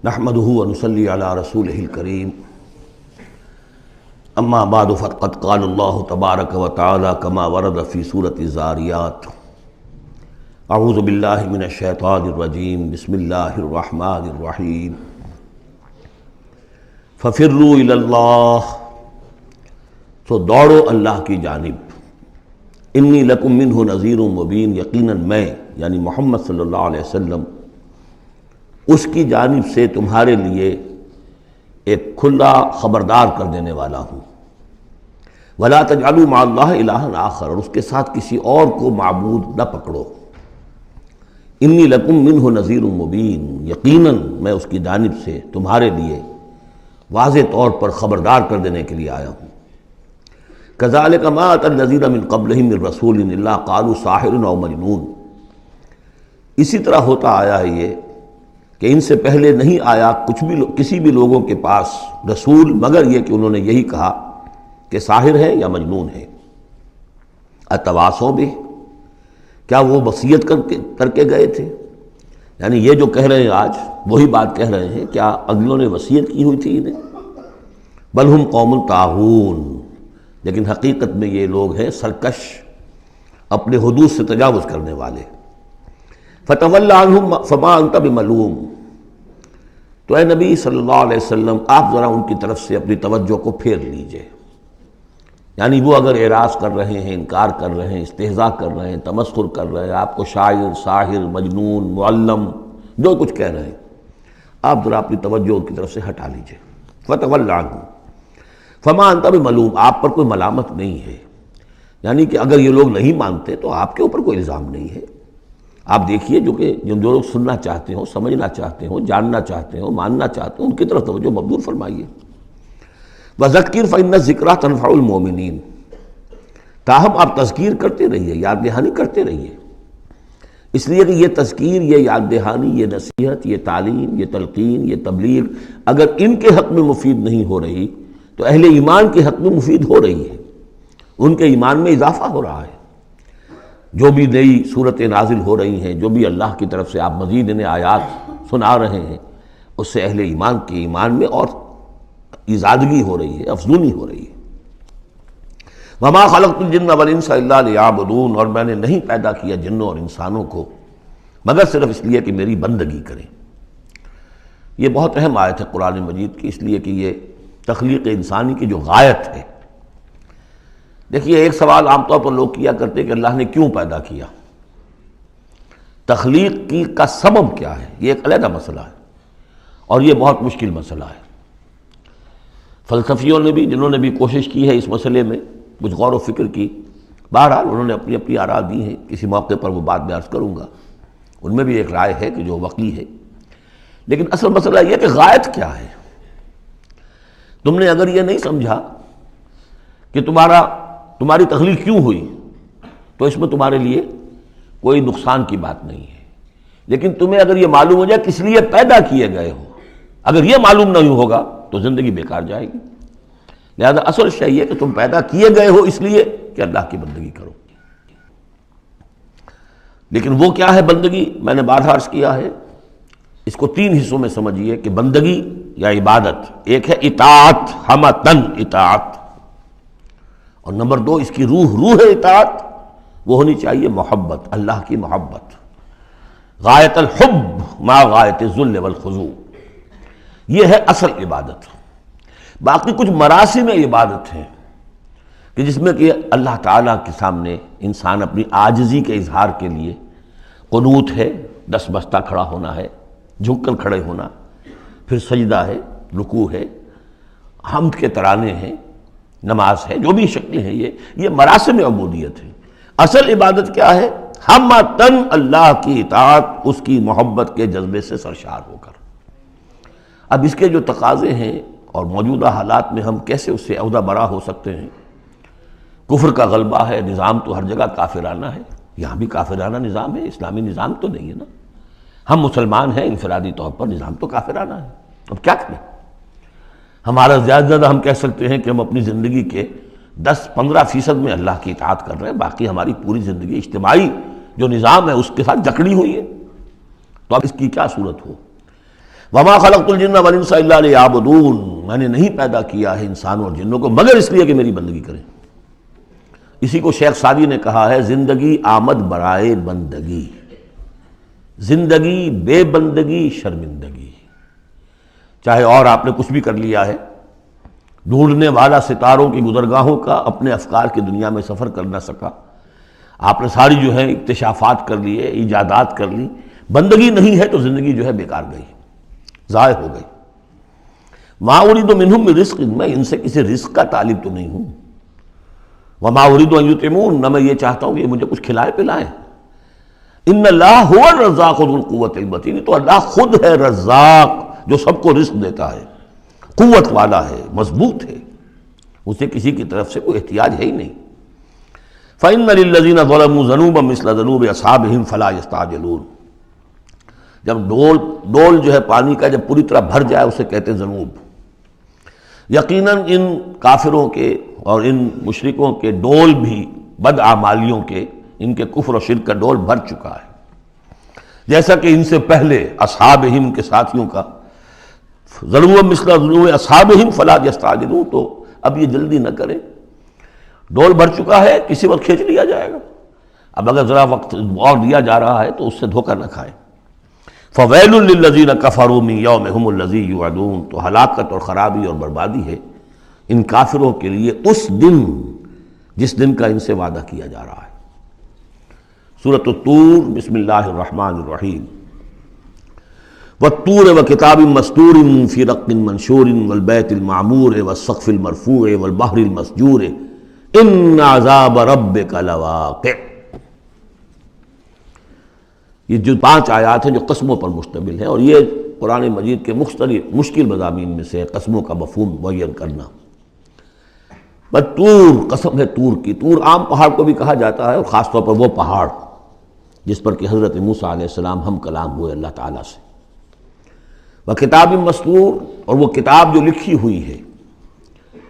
نحمده ونصلي على رسوله الكريم اما بعد فقد قال الله تبارك وتعالى كما ورد في سورة الذاريات اعوذ بالله من الشیطان الرجیم بسم اللہ الرحمن الرحیم ففروا الی اللہ، تو دوڑو اللہ کی جانب، انی لکم منہ نذیر مبین، یقیناً میں یعنی محمد صلی اللہ علیہ وسلم اس کی جانب سے تمہارے لیے ایک کھلا خبردار کر دینے والا ہوں۔ وَلَا تَجْعَلُوا مَعَ اللَّهِ إِلَٰهًا آخر، اور اس کے ساتھ کسی اور کو معبود نہ پکڑو۔ انی لکم منہ نذیر مبین، یقیناً میں اس کی جانب سے تمہارے لیے واضح طور پر خبردار کر دینے کے لیے آیا ہوں۔ كَذَلِكَ مَا أَتَى الَّذِينَ مِن قَبْلِهِم مِّن رَّسُولٍ إِلَّا قَالُوا سَاحِرٌ أَوْ مَجْنُونٌ، اسی طرح ہوتا آیا ہے یہ کہ ان سے پہلے نہیں آیا کسی بھی لوگوں کے پاس رسول مگر یہ کہ انہوں نے یہی کہا کہ ساحر ہے یا مجنون ہے۔ اتواصوا بہ، کیا وہ وصیت کر کے گئے تھے؟ یعنی یہ جو کہہ رہے ہیں آج وہی بات کہہ رہے ہیں، کیا اگلوں نے وصیت کی ہوئی تھی انہیں؟ بل ہم قوم طاغون، لیکن حقیقت میں یہ لوگ ہیں سرکش، اپنے حدود سے تجاوز کرنے والے۔ فتول عنہم فما انت بملوم، تو اے نبی صلی اللہ علیہ وسلم آپ ذرا ان کی طرف سے اپنی توجہ کو پھیر لیجئے، یعنی وہ اگر اعراض کر رہے ہیں، انکار کر رہے ہیں، استہزاء کر رہے ہیں، تمسخر کر رہے ہیں، آپ کو شاعر، ساحر، مجنون، معلم جو کچھ کہہ رہے ہیں، آپ ذرا اپنی توجہ ان کی طرف سے ہٹا لیجئے۔ فتول عنہم فما انت بملوم، آپ پر کوئی ملامت نہیں ہے، یعنی کہ اگر یہ لوگ نہیں مانتے تو آپ کے اوپر کوئی الزام نہیں ہے۔ آپ دیکھیے جو لوگ سننا چاہتے ہوں، سمجھنا چاہتے ہوں، جاننا چاہتے ہوں، ماننا چاہتے ہیں، ان کی طرف توجہ مبذول فرمائیے۔ وذکر فإن الذکریٰ تنفع المؤمنین، تاہم آپ تذکیر کرتے رہیے، یاد دہانی کرتے رہیے، اس لیے کہ یہ تذکیر، یہ یاد دہانی، یہ نصیحت، یہ تعلیم، یہ تلقین، یہ تبلیغ اگر ان کے حق میں مفید نہیں ہو رہی تو اہل ایمان کے حق میں مفید ہو رہی ہے، ان کے ایمان میں اضافہ ہو رہا ہے۔ جو بھی نئی صورتیں نازل ہو رہی ہیں، جو بھی اللہ کی طرف سے آپ مزید انہیں آیات سنا رہے ہیں، اس سے اہل ایمان کے ایمان میں اور ازادگی ہو رہی ہے، افزونی ہو رہی ہے۔ وما خلقت الجن والانس الا لیعبدون، اور میں نے نہیں پیدا کیا جنوں اور انسانوں کو مگر صرف اس لیے کہ میری بندگی کریں۔ یہ بہت اہم آیت ہے قرآن مجید کی، اس لیے کہ یہ تخلیق انسانی کی جو غایت ہے۔ دیکھیے ایک سوال عام طور پر لوگ کیا کرتے کہ اللہ نے کیوں پیدا کیا، تخلیق کی کا سبب کیا ہے، یہ ایک علیحدہ مسئلہ ہے اور یہ بہت مشکل مسئلہ ہے۔ فلسفیوں نے بھی، جنہوں نے بھی کوشش کی ہے اس مسئلے میں کچھ غور و فکر کی، بہرحال انہوں نے اپنی اپنی آراء دی ہیں، کسی موقع پر وہ بات میں عرض کروں گا، ان میں بھی ایک رائے ہے کہ جو وقی ہے، لیکن اصل مسئلہ یہ کہ غایت کیا ہے۔ تم نے اگر یہ نہیں سمجھا کہ تمہاری تخلیق کیوں ہوئی تو اس میں تمہارے لیے کوئی نقصان کی بات نہیں ہے، لیکن تمہیں اگر یہ معلوم ہو جائے کس لیے پیدا کیے گئے ہو، اگر یہ معلوم نہیں ہوگا تو زندگی بیکار جائے گی۔ لہذا اصل شے یہ کہ تم پیدا کیے گئے ہو اس لیے کہ اللہ کی بندگی کرو۔ لیکن وہ کیا ہے بندگی، میں نے بارہا عرض کیا ہے، اس کو تین حصوں میں سمجھیے کہ بندگی یا عبادت، ایک ہے اطاعت، ہمتن اطاعت، اور نمبر دو اس کی روح اطاعت، وہ ہونی چاہیے محبت، اللہ کی محبت، غایت الحب ما غایت الذل والخضوع، یہ ہے اصل عبادت۔ باقی کچھ مراسم عبادت ہیں کہ جس میں کہ اللہ تعالیٰ کے سامنے انسان اپنی عاجزی کے اظہار کے لیے قنوت ہے، دس بستہ کھڑا ہونا ہے، جھک کر کھڑے ہونا، پھر سجدہ ہے، رکوع ہے، حمد کے ترانے ہیں، نماز ہے، جو بھی شکلیں ہیں، یہ مراسم عبودیت ہے۔ اصل عبادت کیا ہے؟ ہمتن اللہ کی اطاعت، اس کی محبت کے جذبے سے سرشار ہو کر۔ اب اس کے جو تقاضے ہیں اور موجودہ حالات میں ہم کیسے اس سے عہدہ برا ہو سکتے ہیں؟ کفر کا غلبہ ہے، نظام تو ہر جگہ کافرانہ ہے، یہاں بھی کافرانہ نظام ہے، اسلامی نظام تو نہیں ہے نا۔ ہم مسلمان ہیں، انفرادی طور پر نظام تو کافرانہ ہے، اب کیا کریں؟ ہمارا زیادہ ہم کہہ سکتے ہیں کہ ہم اپنی زندگی کے 10-15% میں اللہ کی اطاعت کر رہے ہیں، باقی ہماری پوری زندگی اجتماعی جو نظام ہے اس کے ساتھ جکڑی ہوئی ہے، تو اب اس کی کیا صورت ہو؟ وما خلقت الجن والانس الا لیعبدون، میں نے نہیں پیدا کیا ہے انسانوں اور جنوں کو مگر اس لیے کہ میری بندگی کریں۔ اسی کو شیخ سعدی نے کہا ہے زندگی آمد برائے بندگی، زندگی بے بندگی شرمندگی۔ چاہے اور آپ نے کچھ بھی کر لیا ہے، ڈھونڈنے والا ستاروں کی گزرگاہوں کا اپنے افکار کی دنیا میں سفر کر نہ سکا، آپ نے ساری جو ہے اکتشافات کر لیے، ایجادات کر لی، بندگی نہیں ہے تو زندگی جو ہے بیکار گئی، ضائع ہو گئی۔ ما اريد منهم من رزق، میں ان سے کسی رزق کا طالب تو نہیں ہوں۔ وما اريد ان يطعمون، نہ میں یہ چاہتا ہوں کہ یہ مجھے کچھ کھلائے پلائیں۔ ان اللہ هو الرزاق ذو القوة المتین، تو اللہ خود ہے رزاق جو سب کو رزق دیتا ہے، قوت والا ہے، مضبوط ہے، اسے کسی کی طرف سے کوئی احتیاج ہے ہی نہیں۔ فإن للذین ظلموا ذنوبا مثل ذنوب اصحابهم فلا يستعجلون، جب ڈول جو ہے پانی کا جب پوری طرح بھر جائے اسے کہتے ہیں ذنوب۔ یقیناً ان کافروں کے اور ان مشرکوں کے ڈول بھی بدعمالیوں کے، ان کے کفر و شرک کا ڈول بھر چکا ہے، جیسا کہ ان سے پہلے اصحابہم کے ساتھیوں کا ذنوب مثل ذنوب اصحابہم فلا یستعجلون، تو اب یہ جلدی نہ کریں، ڈول بھر چکا ہے، کسی وقت کھینچ لیا جائے گا، اب اگر ذرا وقت اور دیا جا رہا ہے تو اس سے دھوکہ نہ کھائیں۔ فویل للذین کفروا من یومہم الذی یوعدون، تو ہلاکت اور خرابی اور بربادی ہے ان کافروں کے لیے اس دن جس دن کا ان سے وعدہ کیا جا رہا ہے۔ سورۃ الطور، بسم اللہ الرحمن الرحیم۔ والطور وکتاب مسطور فی رق منشور والبیت المعمور والسقف المرفوع والبحر المسجور ان عذاب ربک لواقع۔ یہ جو 5 آیات ہیں جو قسموں پر مشتمل ہیں، اور یہ قرآن مجید کے مختلف مشکل مضامین میں سے ہے قسموں کا مفہوم معین کرنا۔ بس طور، قسم ہے طور کی، طور عام پہاڑ کو بھی کہا جاتا ہے، اور خاص طور پر وہ پہاڑ جس پر کہ حضرت موسیٰ علیہ السلام ہم کلام ہوئے اللہ تعالیٰ سے۔ وہ کتاب مسطور، اور وہ کتاب جو لکھی ہوئی ہے،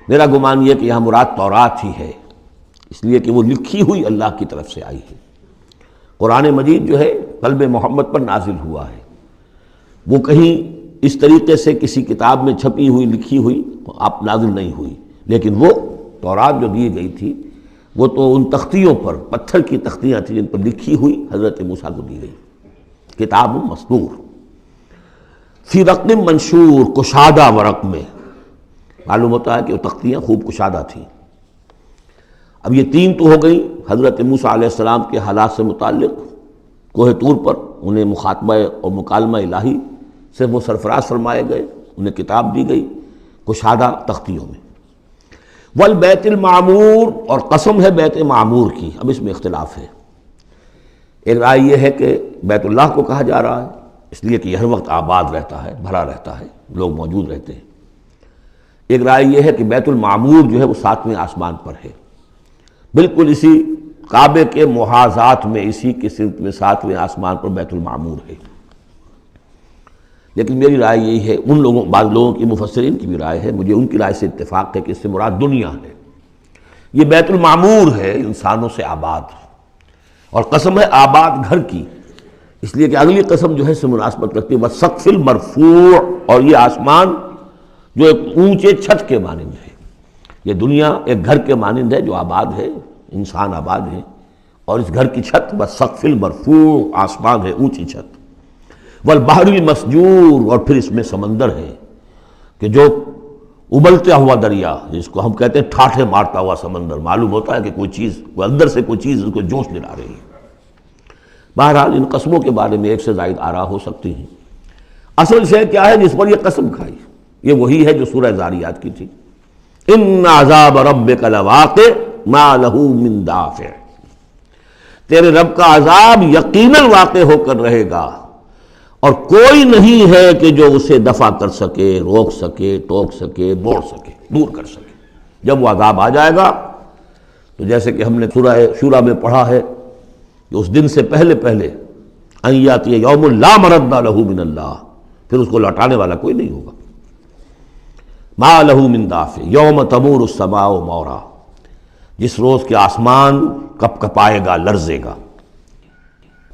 میرا گمان یہ کہ یہاں مراد تورات ہی ہے، اس لیے کہ وہ لکھی ہوئی اللہ کی طرف سے آئی ہے۔ قرآن مجید جو ہے قلب محمد پر نازل ہوا ہے، وہ کہیں اس طریقے سے کسی کتاب میں چھپی ہوئی لکھی ہوئی آپ نازل نہیں ہوئی، لیکن وہ تورات جو دی گئی تھی وہ تو ان تختیوں پر، پتھر کی تختیاں تھیں جن پر لکھی ہوئی حضرت موسیٰ کو دی گئی، کتاب مسطور فی رق منشور، کشادہ ورق میں، معلوم ہوتا ہے کہ وہ تختیاں خوب کشادہ تھیں۔ اب یہ 3 تو ہو گئی حضرت موسیٰ علیہ السلام کے حالات سے متعلق، کوہ طور پر انہیں مخاطبہ اور مکالمہ الہی سے وہ سرفراز فرمائے گئے، انہیں کتاب دی گئی کشادہ تختیوں میں۔ والبیت المعمور، اور قسم ہے بیت معمور کی، اب اس میں اختلاف ہے۔ ایک رائے یہ ہے کہ بیت اللہ کو کہا جا رہا ہے اس لیے کہ یہ ہر وقت آباد رہتا ہے، بھرا رہتا ہے، لوگ موجود رہتے ہیں۔ ایک رائے یہ ہے کہ بیت المعمور جو ہے وہ 7ویں آسمان پر ہے، بالکل اسی کعبے کے محاذات میں، اسی کے سمت میں 7ویں آسمان پر بیت المعمور ہے۔ لیکن میری رائے یہی ہے، ان لوگوں، بعض لوگوں کی مفسرین کی بھی رائے ہے، مجھے ان کی رائے سے اتفاق ہے کہ اس سے مراد دنیا ہے، یہ بیت المعمور ہے انسانوں سے آباد، اور قسم ہے آباد گھر کی، اس لیے کہ اگلی قسم جو ہے اس سے مناسبت رکھتی ہے والسقف المرفوع، اور یہ آسمان جو ایک اونچے چھت کے مانند ہے، یہ دنیا ایک گھر کے مانند ہے جو آباد ہے، انسان آباد ہے، اور اس گھر کی چھت والسقف المرفوع، آسمان ہے اونچی چھت، والبحر المسجور، اور پھر اس میں سمندر ہے کہ جو ابلتا ہوا دریا، جس کو ہم کہتے ہیں ٹھاٹھے مارتا ہوا سمندر، معلوم ہوتا ہے کہ کوئی چیز، کوئی اندر سے کوئی چیز اس کو جوش دلا رہی ہے۔ بہرحال ان قسموں کے بارے میں ایک سے زائد آراء ہو سکتی ہیں، اصل شے کیا ہے جس پر یہ قسم کھائی، یہ وہی ہے جو سورہ ذاریات کی تھی، ان عذاب ربک لواقع ما لہ من دافع، تیرے رب کا عذاب یقیناً واقع ہو کر رہے گا، اور کوئی نہیں ہے کہ جو اسے دفع کر سکے، روک سکے، ٹوک سکے، موڑ سکے، دور کر سکے۔ جب وہ عذاب آ جائے گا تو جیسے کہ ہم نے سورہ شورى میں پڑھا ہے کہ اس دن سے پہلے ان یاتی یوم لا مرد لہ من اللہ، پھر اس کو لوٹانے والا کوئی نہیں ہوگا۔ ما لہ من دافع یوم تمور السماء مورا، جس روز کے آسمان کپ کپائے گا، لرزے گا،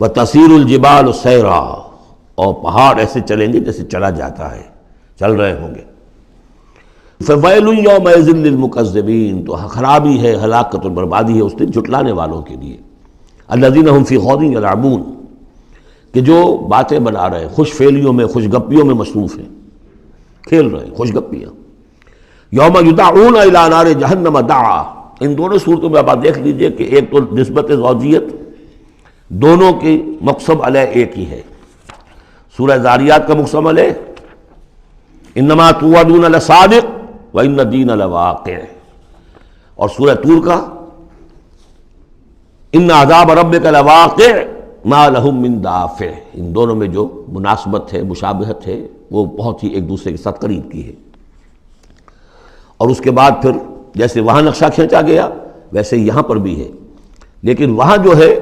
وتسیر الجبال سیرا، اور پہاڑ ایسے چلیں گے جیسے چلا جاتا ہے، چل رہے ہوں گے۔ فویل یومئذ للمکذبین، تو خرابی ہے، ہلاکت اور بربادی ہے اس دن جھٹلانے والوں کے لیے۔ الذین هم فی خوض یلعبون، کہ جو باتیں بنا رہے ہیں، خوش فیلیوں میں، خوش گپیوں میں مصروف ہیں، کھیل رہے ہیں خوش گپیاں۔ یوم یدعون الی نار جہنم دعا، ان دونوں صورتوں میں آپ دیکھ لیجئے کہ ایک تو نسبت زوجیت، دونوں کی مقسم علیہ ایک ہی ہے۔ سورہ ذاریات کا مقسم علیہ انما توعدون لصادق وان الدین لواقع، اور سورہ طور کا ان عذاب ربک لواقع ما لہم من دافع، ان دونوں میں جو مناسبت ہے، مشابہت ہے، وہ بہت ہی ایک دوسرے کے ساتھ قریب کی ہے۔ اور اس کے بعد پھر جیسے وہاں نقشہ کھینچا گیا ویسے یہاں پر بھی ہے، لیکن وہاں جو ہے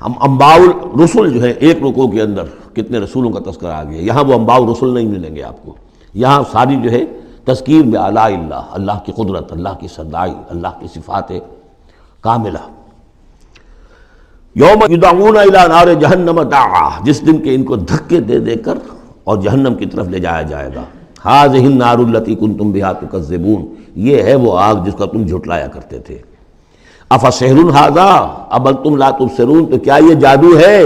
ہم انباء الرسل جو ہے ایک رکوع کے اندر کتنے رسولوں کا تذکرہ آ گیا، یہاں وہ انباء الرسل نہیں ملیں گے آپ کو، یہاں ساری جو ہے تذکیر بآلاء اللہ، اللہ کی قدرت، اللہ کی صدائی، اللہ کی صفات کاملہ۔ یوم یدعون الی نار جہنم دعا، جس دن کہ ان کو دھکے دے دے کر اور جہنم کی طرف لے جایا جائے گا۔ ھذہ النار التی کنتم بہا تکذبون، یہ ہے وہ آگ جس کا تم جھٹلایا کرتے تھے۔ افسحر ھذا ام انتم لا تبصرون، تو کیا یہ جادو ہے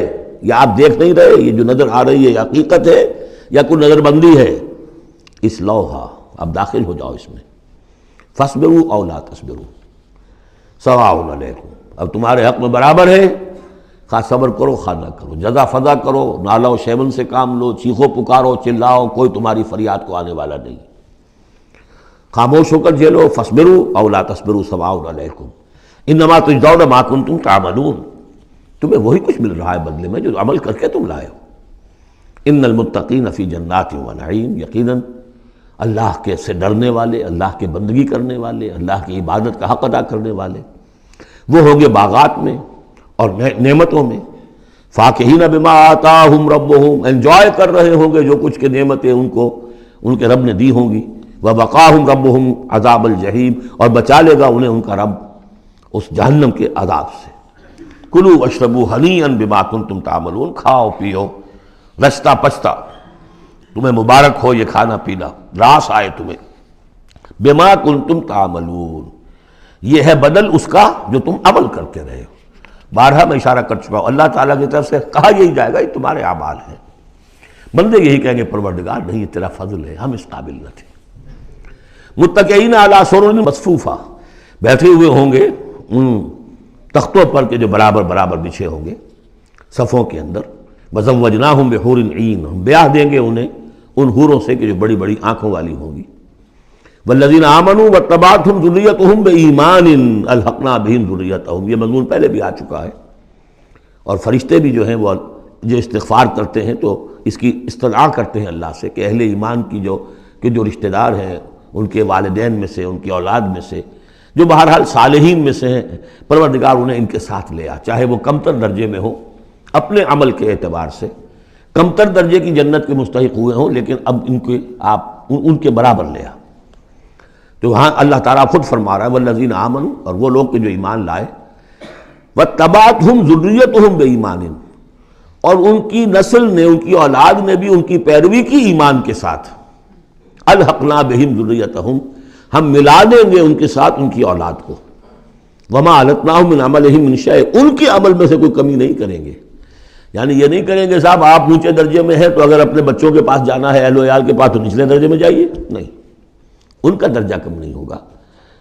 یا آپ دیکھ نہیں رہے، یہ جو نظر آ رہی ہے یہ حقیقت ہے یا کوئی نظر بندی ہے؟ اصلوھا، اب داخل ہو جاؤ اس میں۔ فاصبروا او لا تصبروا سواء علیکم، اب تمہارے حق میں برابر ہے، خواہ صبر کرو خواہ نہ کرو، جزا فضا کرو، نالا و شیون سے کام لو، چیخو پکارو چلاؤ، کوئی تمہاری فریاد کو آنے والا نہیں، خاموش ہو کر جھیلو۔ فاصبروا او لا تصبروا سواء علیکم انما تجزون ما کنتم تعملون، تمہیں وہی کچھ مل رہا ہے بدلے میں جو عمل کر کے تم لائے ہو۔ ان المتقین فی جنات و نعیم، یقیناً اللہ کے سے ڈرنے والے، اللہ کے بندگی کرنے والے، اللہ کی عبادت کا حق ادا کرنے والے، وہ ہوں گے باغات میں اور نعمتوں میں۔ فاکہین بما آتاہم ربہم، انجوائے کر رہے ہوں گے جو کچھ کہ نعمتیں ان کو ان کے رب نے دی ہوں گی۔ وبقاہم ربہم عذاب الجحیم، اور بچا لے گا انہیں ان کا رب اس جہنم کے عذاب سے۔ کلوا واشربوا ہنیئا بما کنتم تعملون، کھاؤ پیو رچتا پچتا، تمہیں مبارک ہو یہ کھانا پینا، راس آئے تمہیں۔ بما کنتم تعملون، یہ ہے بدل اس کا جو تم عمل کرتے رہے ہو۔ بارہا میں اشارہ کر چکا ہوں، اللہ تعالیٰ کی طرف سے کہا یہی جائے گا یہ تمہارے اعمال ہیں، بندے یہی کہیں گے پروردگار نہیں یہ تیرا فضل ہے، ہم اس قابل نہ تھے۔ متکئین علی سرر مصفوفہ، بیٹھے ہوئے ہوں گے ان تختوں پر کے جو برابر برابر بچھے ہوں گے صفوں کے اندر۔ وزوجناہم بحور عین، ہم بیاہ دیں گے انہیں ان حوروں سے کہ جو بڑی بڑی آنکھوں والی ہوں گی۔ والذین آمنوا واتبعتہم ذریتہم بایمان الحقنا بہم ذریتہم، یہ مضمون پہلے بھی آ چکا ہے۔ اور فرشتے بھی جو ہیں وہ جو استغفار کرتے ہیں تو اس کی استدعا کرتے ہیں اللہ سے کہ اہل ایمان کی جو رشتہ دار ہیں، ان کے والدین میں سے، ان کی اولاد میں سے، جو بہرحال صالحین میں سے ہیں، پروردگار انہیں ان کے ساتھ لے آ، چاہے وہ کمتر درجے میں ہو اپنے عمل کے اعتبار سے، کمتر درجے کی جنت کے مستحق ہوئے ہوں، لیکن اب ان کے برابر لے آ۔ تو ہاں اللہ تعالیٰ خود فرما رہا ہے والذین آمنوا، اور وہ لوگ کہ جو ایمان لائے، واتبعتہم ذریتہم بایمان، اور ان کی نسل نے، ان کی اولاد نے بھی ان کی پیروی کی ایمان کے ساتھ، الحقنا بہم ذریتہم، ہم ملا دیں گے ان کے ساتھ ان کی اولاد کو، وما التناہم من عملہم من شیء، ان کے عمل میں سے کوئی کمی نہیں کریں گے۔ یعنی یہ نہیں کریں گے صاحب آپ اونچے درجے میں ہیں تو اگر اپنے بچوں کے پاس جانا ہے، اہل و عیال کے پاس، تو نچلے درجے میں جائیے، نہیں، ان کا درجہ کم نہیں ہوگا،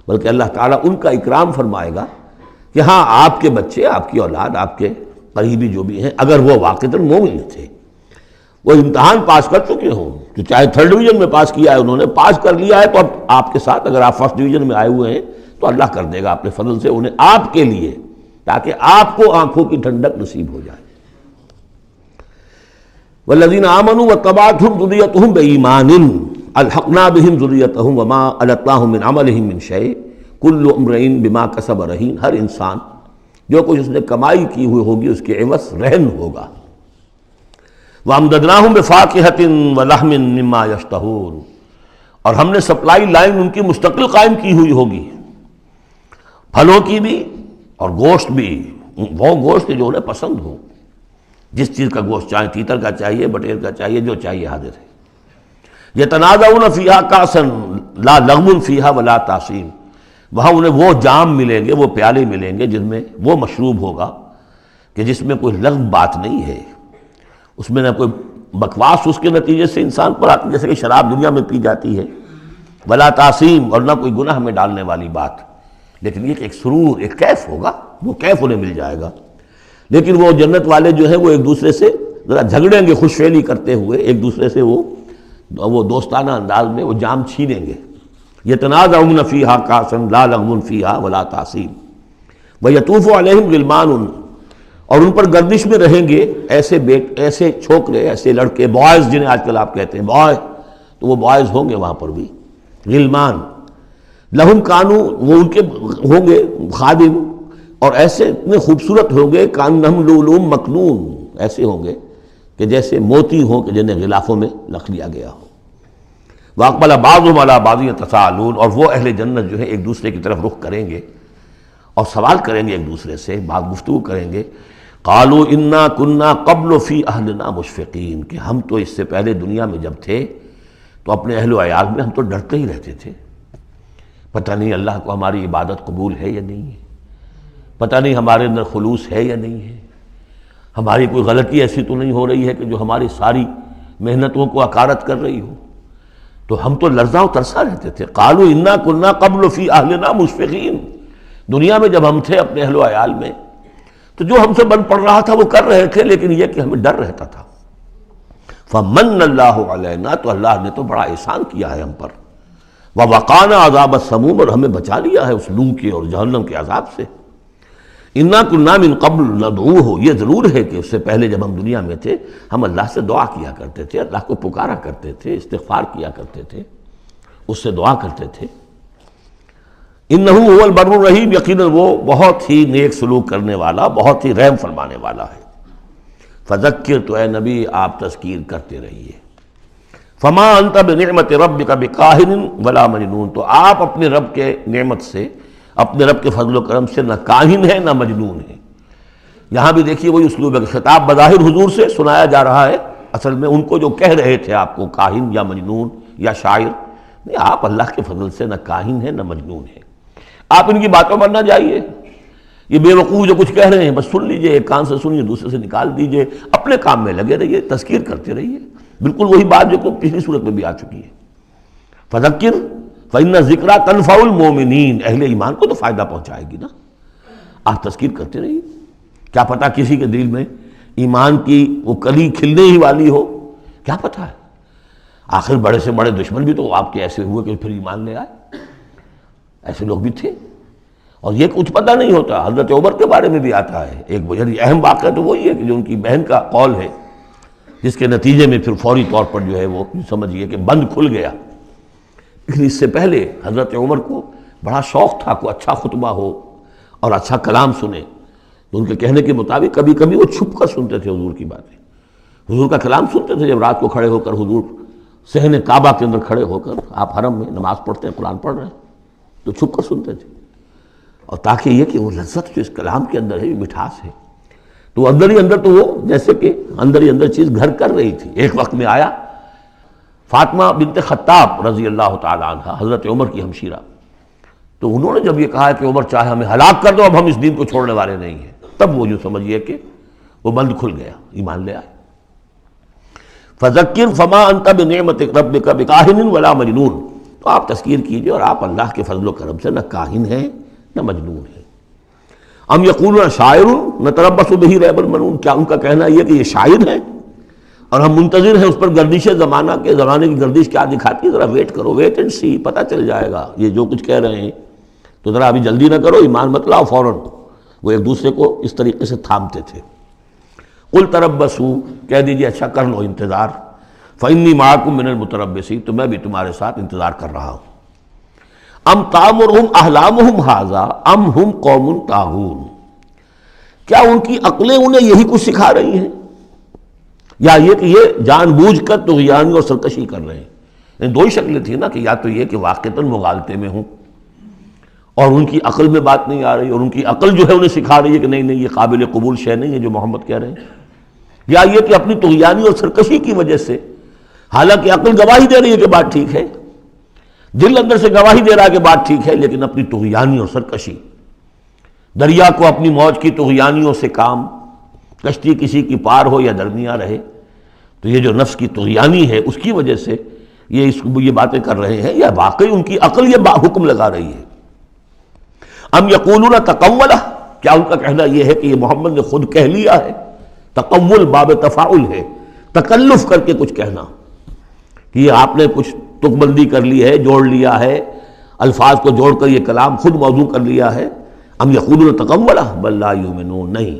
بلکہ اللہ تعالیٰ ان کا اکرام فرمائے گا کہ ہاں آپ کے بچے، آپ کی اولاد، آپ کے قریبی جو بھی ہیں، اگر وہ واقعتاً مومن تھے، وہ امتحان پاس کر چکے ہوں، تو چاہے 3rd ڈویژن میں پاس کیا ہے انہوں نے، پاس کر لیا ہے، تو اب آپ کے ساتھ اگر آپ 1st ڈویژن میں آئے ہوئے ہیں تو اللہ کر دے گا اپنے فضل سے انہیں آپ کے لیے، تاکہ آپ کو آنکھوں کی ٹھنڈک نصیب ہو جائے۔ والذین آمنوا واتبعتہم ذریتہم بایمان الحقنا بہم ذریتہم وما التناہم من عملہم من شیء کل امرئ بما کسب رہین، ہر انسان جو کچھ اس نے کمائی کی ہوئی ہوگی اس کے عوض رہن ہوگا۔ وَأَمْدَدْنَاهُمْ بِفَاكِهَةٍ وَلَحْمٍ مِّمَّا يَشْتَهُونَ، اور ہم نے سپلائی لائن ان کی مستقل قائم کی ہوئی ہوگی، پھلوں کی بھی اور گوشت بھی، وہ گوشت جو انہیں پسند ہو۔ جس چیز کا گوشت چاہے تیتر کا چاہیے، بٹیر کا چاہیے، جو چاہیے حاضر ہے۔ یتنازعون فیہا کاسا لا لغو فیہا ولا تاثیم، وہاں انہیں وہ جام ملیں گے، وہ پیالے ملیں گے جن میں وہ مشروب ہوگا کہ جس میں کوئی لغو بات نہیں ہے، اس میں نہ کوئی بکواس اس کے نتیجے سے انسان پر آتی جیسے کہ شراب دنیا میں پی جاتی ہے، ولا تعصیم، اور نہ کوئی گناہ میں ڈالنے والی بات، لیکن یہ کہ ایک سرور، ایک کیف ہوگا، وہ کیف انہیں مل جائے گا۔ لیکن وہ جنت والے جو ہیں وہ ایک دوسرے سے ذرا جھگڑیں گے، خوش فعلی کرتے ہوئے ایک دوسرے سے وہ دوستانہ انداز میں وہ جام چھینیں گے۔ یتنازعون فیہا کاسا لا لغو فیہا ولا تعصیم ویطوف علیہم غلمان، اور ان پر گردش میں رہیں گے ایسے چھوکرے، ایسے لڑکے، بوائز جنہیں آج کل آپ کہتے ہیں بوائے، تو وہ بوائز ہوں گے وہاں پر بھی، غلمان لہم کانو، وہ ان کے ہوں گے خادم، اور ایسے اتنے خوبصورت ہوں گے کانہم لؤلؤ مکنون، ایسے ہوں گے کہ جیسے موتی ہوں کہ جنہیں غلافوں میں رکھ لیا گیا ہو۔ واقبل بعضهم على بعض يتساءلون، اور وہ اہل جنت جو ہے ایک دوسرے کی طرف رخ کریں گے اور سوال کریں گے ایک دوسرے سے، بات گفتگو کریں گے، قالوا انا كنا قبل في اهلنا مشفقین، کہ ہم تو اس سے پہلے دنیا میں جب تھے تو اپنے اہل و عیال میں ہم تو ڈرتے ہی رہتے تھے، پتہ نہیں اللہ کو ہماری عبادت قبول ہے یا نہیں ہے، پتہ نہیں ہمارے اندر خلوص ہے یا نہیں ہے، ہماری کوئی غلطی ایسی تو نہیں ہو رہی ہے کہ جو ہماری ساری محنتوں کو اکارت کر رہی ہو، تو ہم تو لرزاں و ترساں رہتے تھے۔ قالوا انا كنا قبل في اهلنا مشفقین، دنیا میں جب ہم تھے اپنے اہل و عیال میں تو جو ہم سے بن پڑ رہا تھا وہ کر رہے تھے، لیکن یہ کہ ہمیں ڈر رہتا تھا۔ فمن اللہ علینا، تو اللہ نے تو بڑا احسان کیا ہے ہم پر، ووقانا عذاب السموم، اور ہمیں بچا لیا ہے اس لو کے اور جہنم کے عذاب سے۔ انا كنا من قبل ندعوہ، یہ ضرور ہے کہ اس سے پہلے جب ہم دنیا میں تھے ہم اللہ سے دعا کیا کرتے تھے، اللہ کو پکارا کرتے تھے، استغفار کیا کرتے تھے، اس سے دعا کرتے تھے۔ انہ هو البر الرحیم، یقیناً وہ بہت ہی نیک سلوک کرنے والا، بہت ہی رحم فرمانے والا ہے۔ فذکر، تو اے نبی آپ تذکیر کرتے رہیے۔ فما انت بنعمت ربک بکاہن ولا مجنون، تو آپ اپنے رب کے نعمت سے، اپنے رب کے فضل و کرم سے نہ کاہن ہے نہ مجنون ہے۔ یہاں بھی دیکھیے وہی اسلوب ہے کہ خطاب بظاہر حضور سے سنایا جا رہا ہے، اصل میں ان کو جو کہہ رہے تھے آپ کو کاہن یا مجنون یا شاعر، نہیں، آپ اللہ کے فضل سے نہ کاہن ہے نہ مجنون ہے، آپ ان کی باتوں پر نہ جائیے، یہ بے وقوف جو کچھ کہہ رہے ہیں بس سن لیجئے، ایک کان سے سنیے دوسرے سے نکال دیجئے، اپنے کام میں لگے رہیے، تذکیر کرتے رہیے، بالکل وہی بات جو پچھلی صورت میں بھی آ چکی ہے۔ فذکر فإن ذکریٰ تنفع المؤمنین، اہل ایمان کو تو فائدہ پہنچائے گی نا، آپ تذکیر کرتے رہیے، کیا پتہ کسی کے دل میں ایمان کی وہ کلی کھلنے ہی والی ہو، کیا پتہ ہے، آخر بڑے سے بڑے دشمن بھی تو آپ کے ایسے ہوئے کہ پھر ایمان لے آئے، ایسے لوگ بھی تھے، اور یہ کچھ پتہ نہیں ہوتا۔ حضرت عمر کے بارے میں بھی آتا ہے، ایک بڑی اہم واقعہ تو وہی ہے کہ جو ان کی بہن کا قول ہے، جس کے نتیجے میں پھر فوری طور پر جو ہے وہ سمجھیے کہ بند کھل گیا، لیکن اس سے پہلے حضرت عمر کو بڑا شوق تھا کوئی اچھا خطبہ ہو اور اچھا کلام سنے، تو ان کے کہنے کے مطابق کبھی کبھی وہ چھپ کر سنتے تھے حضور کی باتیں، حضور کا کلام سنتے تھے، جب رات کو کھڑے ہو کر حضور صحن کعبہ کے اندر کھڑے ہو کر آپ حرم میں نماز پڑھتے ہیں، قرآن پڑھ رہے ہیں، تو چھپ کر سنتے تھے، اور تاکہ یہ کہ وہ لذت جو اس کلام کے اندر ہے، یہ مٹھاس ہے، تو اندر ہی اندر تو وہ جیسے کہ اندر ہی اندر چیز گھر کر رہی تھی۔ ایک وقت میں آیا فاطمہ بنت خطاب رضی اللہ تعالی عنہ، حضرت عمر کی ہمشیرہ، تو انہوں نے جب یہ کہا کہ عمر چاہے ہمیں ہلاک کر دو، اب ہم اس دین کو چھوڑنے والے نہیں ہیں، تب وہ یوں سمجھیے کہ وہ بند کھل گیا، ایمان لے آئے۔ فذکر فما انت بنعمت ربک بکاہن ولا مجنون، تو آپ تذکیر کیجئے اور آپ اللہ کے فضل و کرم سے نہ کاہن ہیں نہ مجنون ہیں۔ ام یقولون شاعر نتربص بہ ریب المنون، کیا ان کا کہنا یہ کہ یہ شاعر ہے اور ہم منتظر ہیں اس پر گردش زمانہ کے، زمانے کی گردش کیا دکھاتی ہے، ذرا ویٹ کرو، ویٹ اینڈ سی، پتہ چل جائے گا یہ جو کچھ کہہ رہے ہیں، تو ذرا ابھی جلدی نہ کرو، ایمان مت لاؤ فوراً۔ وہ ایک دوسرے کو اس طریقے سے تھامتے تھے۔ قل تربصوا، کہہ دیجیے اچھا کر لو انتظار، فإنی معکم من المتربصین، تو میں بھی تمہارے ساتھ انتظار کر رہا ہوں۔ ام تامرہم احلامہم ھذا ام ہم قوم طاغون، کیا ان کی عقلیں انہیں یہی کچھ سکھا رہی ہیں، یا یہ کہ یہ جان بوجھ کر طغیانی اور سرکشی کر رہے ہیں؟ یعنی دو ہی شکلیں تھیں نا، کہ یا تو یہ کہ واقعتاً مغالطے میں ہوں اور ان کی عقل میں بات نہیں آ رہی، اور ان کی عقل جو ہے انہیں سکھا رہی ہے کہ نہیں نہیں یہ قابل قبول شے نہیں ہے جو محمد کہہ رہے ہیں، یا یہ کہ اپنی طغیانی اور سرکشی کی وجہ سے، حالانکہ عقل گواہی دے رہی ہے کہ بات ٹھیک ہے، دل اندر سے گواہی دے رہا ہے کہ بات ٹھیک ہے، لیکن اپنی طغیانی اور سرکشی، دریا کو اپنی موج کی طغیانیوں سے کام، کشتی کسی کی پار ہو یا درمیاں رہے، تو یہ جو نفس کی طغیانی ہے اس کی وجہ سے یہ باتیں کر رہے ہیں، یا واقعی ان کی عقل یہ حکم لگا رہی ہے؟ ام یقولون تقولہ، کیا ان کا کہنا یہ ہے کہ یہ محمد نے خود کہہ لیا ہے؟ تقول باب تفاعل ہے، تکلف کر کے کچھ کہنا، کہ یہ آپ نے کچھ تک بندی کر لی ہے، جوڑ لیا ہے، الفاظ کو جوڑ کر یہ کلام خود موضوع کر لیا ہے۔ ام یقولون تقولہ بل لا یؤمنون، نہیں،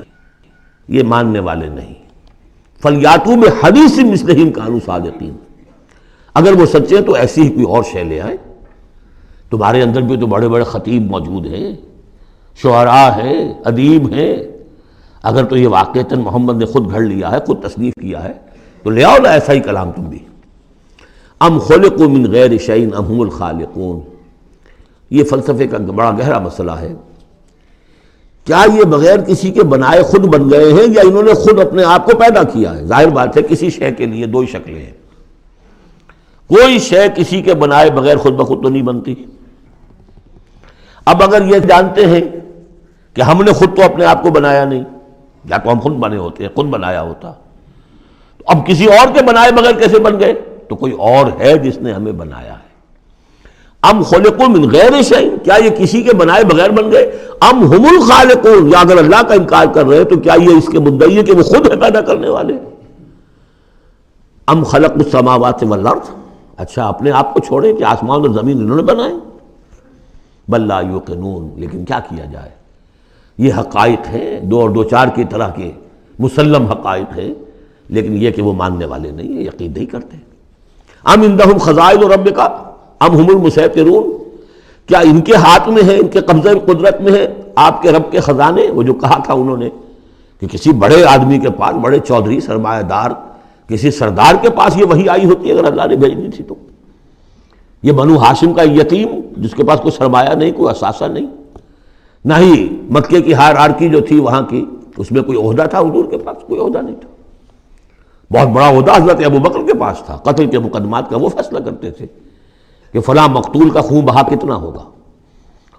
یہ ماننے والے نہیں۔ فلیاتوا بحدیث مثلہ ان کانوا صادقین، اگر وہ سچے تو ایسی ہی کوئی اور شے لے آئے۔ تمہارے اندر بھی تو بڑے بڑے خطیب موجود ہیں، شعراء ہیں، ادیب ہیں، اگر تو یہ واقعتاً محمد نے خود گھڑ لیا ہے، خود تصنیف کیا ہے، تو لے آؤ نا ایسا ہی کلام تم بھی۔ ام خلقوا من غیر شیء ام هم الخالقون، یہ فلسفے کا بڑا گہرا مسئلہ ہے۔ کیا یہ بغیر کسی کے بنائے خود بن گئے ہیں، یا انہوں نے خود اپنے آپ کو پیدا کیا ہے؟ ظاہر بات ہے کسی شے کے لیے دو ہی شکلیں ہیں، کوئی شے کسی کے بنائے بغیر خود بخود تو نہیں بنتی۔ اب اگر یہ جانتے ہیں کہ ہم نے خود تو اپنے آپ کو بنایا نہیں، یا تو ہم خود بنے ہوتے ہیں، خود بنایا ہوتا، تو اب کسی اور کے بنائے بغیر کیسے بن گئے؟ تو کوئی اور ہے جس نے ہمیں بنایا ہے۔ ام خلقوا من غیر شیء، کیا یہ کسی کے بنائے بغیر بن گئے؟ ام هم الخالقون، یا اگر اللہ کا انکار کر رہے ہیں تو کیا یہ اس کے مدعی ہے کہ وہ خود ہے پیدا کرنے والے؟ ام خلقوا السماوات والارض، اچھا اپنے آپ کو چھوڑیں کہ آسمان اور زمین انہوں نے بنائے؟ بل لا یوقنون، لیکن کیا کیا جائے، یہ حقائق ہیں، دو اور دو چار کی طرح کے مسلم حقائق ہیں، لیکن یہ کہ وہ ماننے والے نہیں ہیں، یقین نہیں کرتے۔ ام عندہم خزائن ربک ام ہم المسیطرون، کیا ان کے ہاتھ میں ہے، ان کے قبضہ قدرت میں ہے آپ کے رب کے خزانے؟ وہ جو کہا تھا انہوں نے کہ کسی بڑے آدمی کے پاس، بڑے چودھری سرمایہ دار کسی سردار کے پاس یہ وحی آئی ہوتی اگر اللہ نے بھیجنی تھی تو۔ یہ بنو ہاشم کا یتیم جس کے پاس کوئی سرمایہ نہیں، کوئی اثاثہ نہیں، نہ ہی مکے کی ہائرارکی جو تھی وہاں کی اس میں کوئی عہدہ تھا، حضور کے پاس کوئی عہدہ نہیں تھا۔ بہت بڑا عہدہ حضرت ابوبکر کے پاس تھا، قتل کے مقدمات کا وہ فیصلہ کرتے تھے کہ فلاں مقتول کا خون بہا کتنا ہوگا،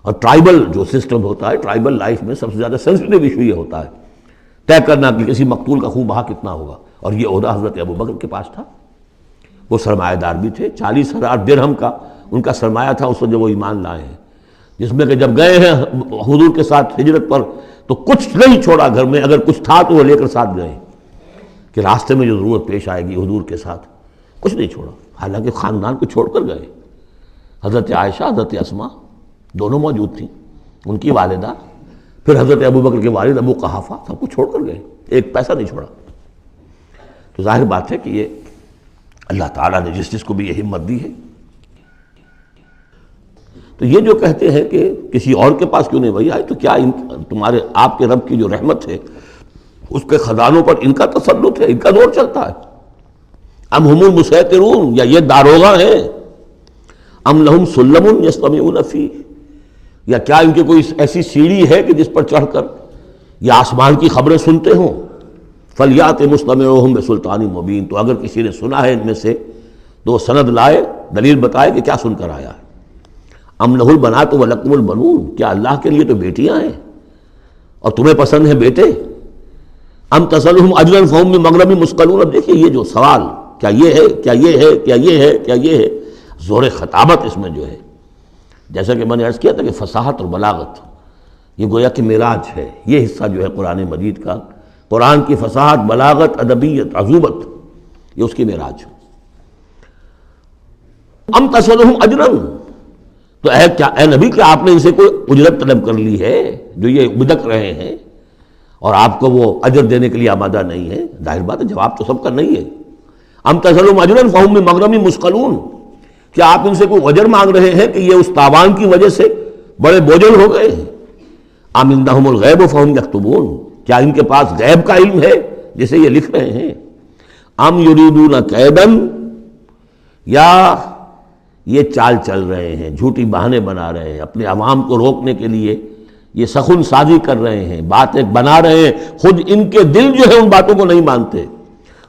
اور ٹرائبل جو سسٹم ہوتا ہے، ٹرائبل لائف میں سب سے زیادہ سینسٹیو ایشو یہ ہوتا ہے طے کرنا کہ کسی مقتول کا خون بہا کتنا ہوگا، اور یہ عہدہ حضرت ابوبکر کے پاس تھا۔ وہ سرمایہ دار بھی تھے، 40,000 درہم کا ان کا سرمایہ تھا اس وقت جب وہ ایمان لائے ہیں، جس میں کہ جب گئے ہیں حضور کے ساتھ ہجرت پر تو کچھ نہیں چھوڑا گھر میں، اگر کچھ تھا تو وہ لے کر ساتھ گئے کہ راستے میں جو ضرورت پیش آئے گی حضور کے ساتھ، کچھ نہیں چھوڑا، حالانکہ خاندان کو چھوڑ کر گئے۔ حضرت عائشہ، حضرت اسماء دونوں موجود تھیں، ان کی والدہ، پھر حضرت ابوبکر کے والد ابو قحافہ، سب کو چھوڑ کر گئے، ایک پیسہ نہیں چھوڑا۔ تو ظاہر بات ہے کہ یہ اللہ تعالیٰ نے جس کو بھی یہ ہمت دی ہے۔ تو یہ جو کہتے ہیں کہ کسی اور کے پاس کیوں نہیں وہی آئی، تو کیا تمہارے آپ کے رب کی جو رحمت ہے اس کے خزانوں پر ان کا تسلط ہے، ان کا زور چلتا ہے؟ ام ہم المسیطرون، یا یہ داروغہ ہیں؟ ام لہم سلم یستمعون فیہ، یا کیا ان کی کوئی ایسی سیڑھی ہے کہ جس پر چڑھ کر یہ آسمان کی خبریں سنتے ہوں؟ فلیات مستمعہم بسلطان مبین، تو اگر کسی نے سنا ہے ان میں سے تو وہ سند لائے، دلیل بتائے کہ کیا سن کر آیا ہے۔ ام لہ البنات ولکم البنون، کیا اللہ کے لیے تو بیٹیاں ہیں اور تمہیں پسند ہیں بیٹے؟ ام تسألہم اجرا فہم من مغرم مثقلون، اب دیکھیے یہ جو سوال، کیا یہ ہے، کیا یہ ہے، کیا یہ ہے، کیا یہ ہے، زور خطابت اس میں جو ہے، جیسا کہ میں نے عرض کیا تھا کہ فصاحت اور بلاغت یہ گویا کہ معراج ہے، یہ حصہ جو ہے قرآن مجید کا، قرآن کی فصاحت، بلاغت، ادبیت، عذوبت، یہ اس کی معراج۔ ام تسألہم اجرا، تو اے نبی کیا آپ نے ان سے کوئی اجرت طلب کر لی ہے جو یہ بدک رہے ہیں اور آپ کو وہ اجر دینے کے لیے آمادہ نہیں ہے؟ ظاہر بات ہے جواب تو سب کا نہیں ہے۔ ام تسألہم اجرا فہم من مغرم مثقلون، کیا آپ ان سے کوئی اجر مانگ رہے ہیں کہ یہ اس تاوان کی وجہ سے بڑے بوجھل ہو گئے ہیں؟ ام عندہم الغیب فہم یکتبون، کیا ان کے پاس غیب کا علم ہے جسے یہ لکھ رہے ہیں؟ ام یریدون کیدا، یا یہ چال چل رہے ہیں، جھوٹی بہانے بنا رہے ہیں، اپنے عوام کو روکنے کے لیے یہ سخن سازی کر رہے ہیں، باتیں بنا رہے ہیں، خود ان کے دل جو ہے ان باتوں کو نہیں مانتے،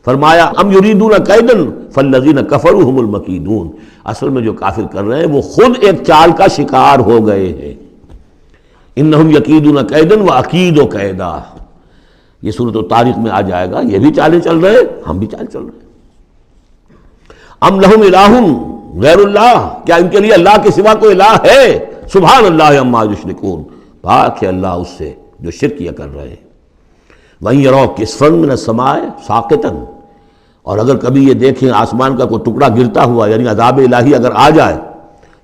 فرمایا ام یریدون کیدا فالذین کفروا هم المکیدون، اصل میں جو کافر کر رہے ہیں وہ خود ایک چال کا شکار ہو گئے ہیں. انہم یکیدون کیدا واکید کیدا، یہ سورۃ الطارق میں آ جائے گا. یہ بھی چالیں چل رہے ہیں، ہم بھی چال چل رہے ہیں. ام لہم الہ غیر اللہ، کیا ان کے لیے اللہ کے سوا کوئی الہ ہے؟ سبحان اللہ عما یشرکون، پاک ہے اللہ اس سے جو شرک یہ کر رہے ہیں. وَإِن يَرَوْا كِسْفًا مِّنَ السَّمَاءِ سَاقِطًا، اور اگر کبھی یہ دیکھیں آسمان کا کوئی ٹکڑا گرتا ہوا، یعنی عذاب الہی اگر آ جائے،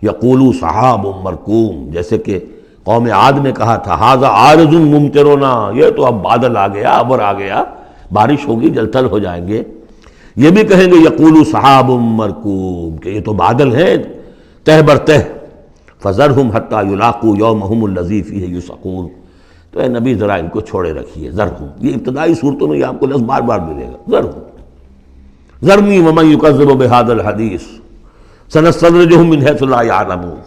یقولوا سحاب مرکوم، جیسے کہ قوم عاد نے کہا تھا ھذا عارض ممطرنا، یہ تو اب بادل آ گیا، ابر آ گیا، بارش ہوگی، جل تھل ہو جائیں گے. یہ بھی کہیں گے یقولوا سحاب مرکوم، کہ یہ تو بادل ہیں تہ بر تہ. فذرہم حتی یلاقوا یومہم الذی فیہ یوسقون، تو اے نبی ذرا ان کو چھوڑے رکھیے. ذرہم، یہ ابتدائی صورتوں میں یہ آپ کو لفظ بار بار ملے گا. ذرہم ذرنی ومن یکذب بہذا الحدیث سنستدرجہم من حیث لا یعلمون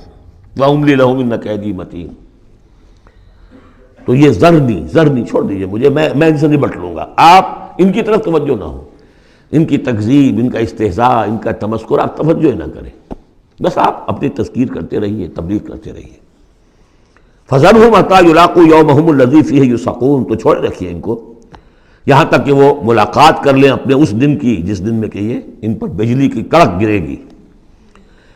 واملی لہم ان کیدی متین. تو یہ ذرنی چھوڑ دیجیے مجھے، میں ان سے نبٹ لوں گا. آپ ان کی طرف توجہ نہ ہو، ان کی تکذیب، ان کا استہزاء، ان کا تمسخر آپ توجہ نہ کریں، بس آپ اپنی تذکیر کرتے رہیے، تبلیغ کرتے رہیے. فَذَرْهُمْ حَتَّىٰ يُلَاقُوا يَوْمَهُمُ الَّذِي فِيهِ يُوسَقُونَ، تو چھوڑے رکھیے ان کو یہاں تک کہ وہ ملاقات کر لیں اپنے اس دن کی جس دن میں کہ یہ ان پر بجلی کی کڑک گرے گی.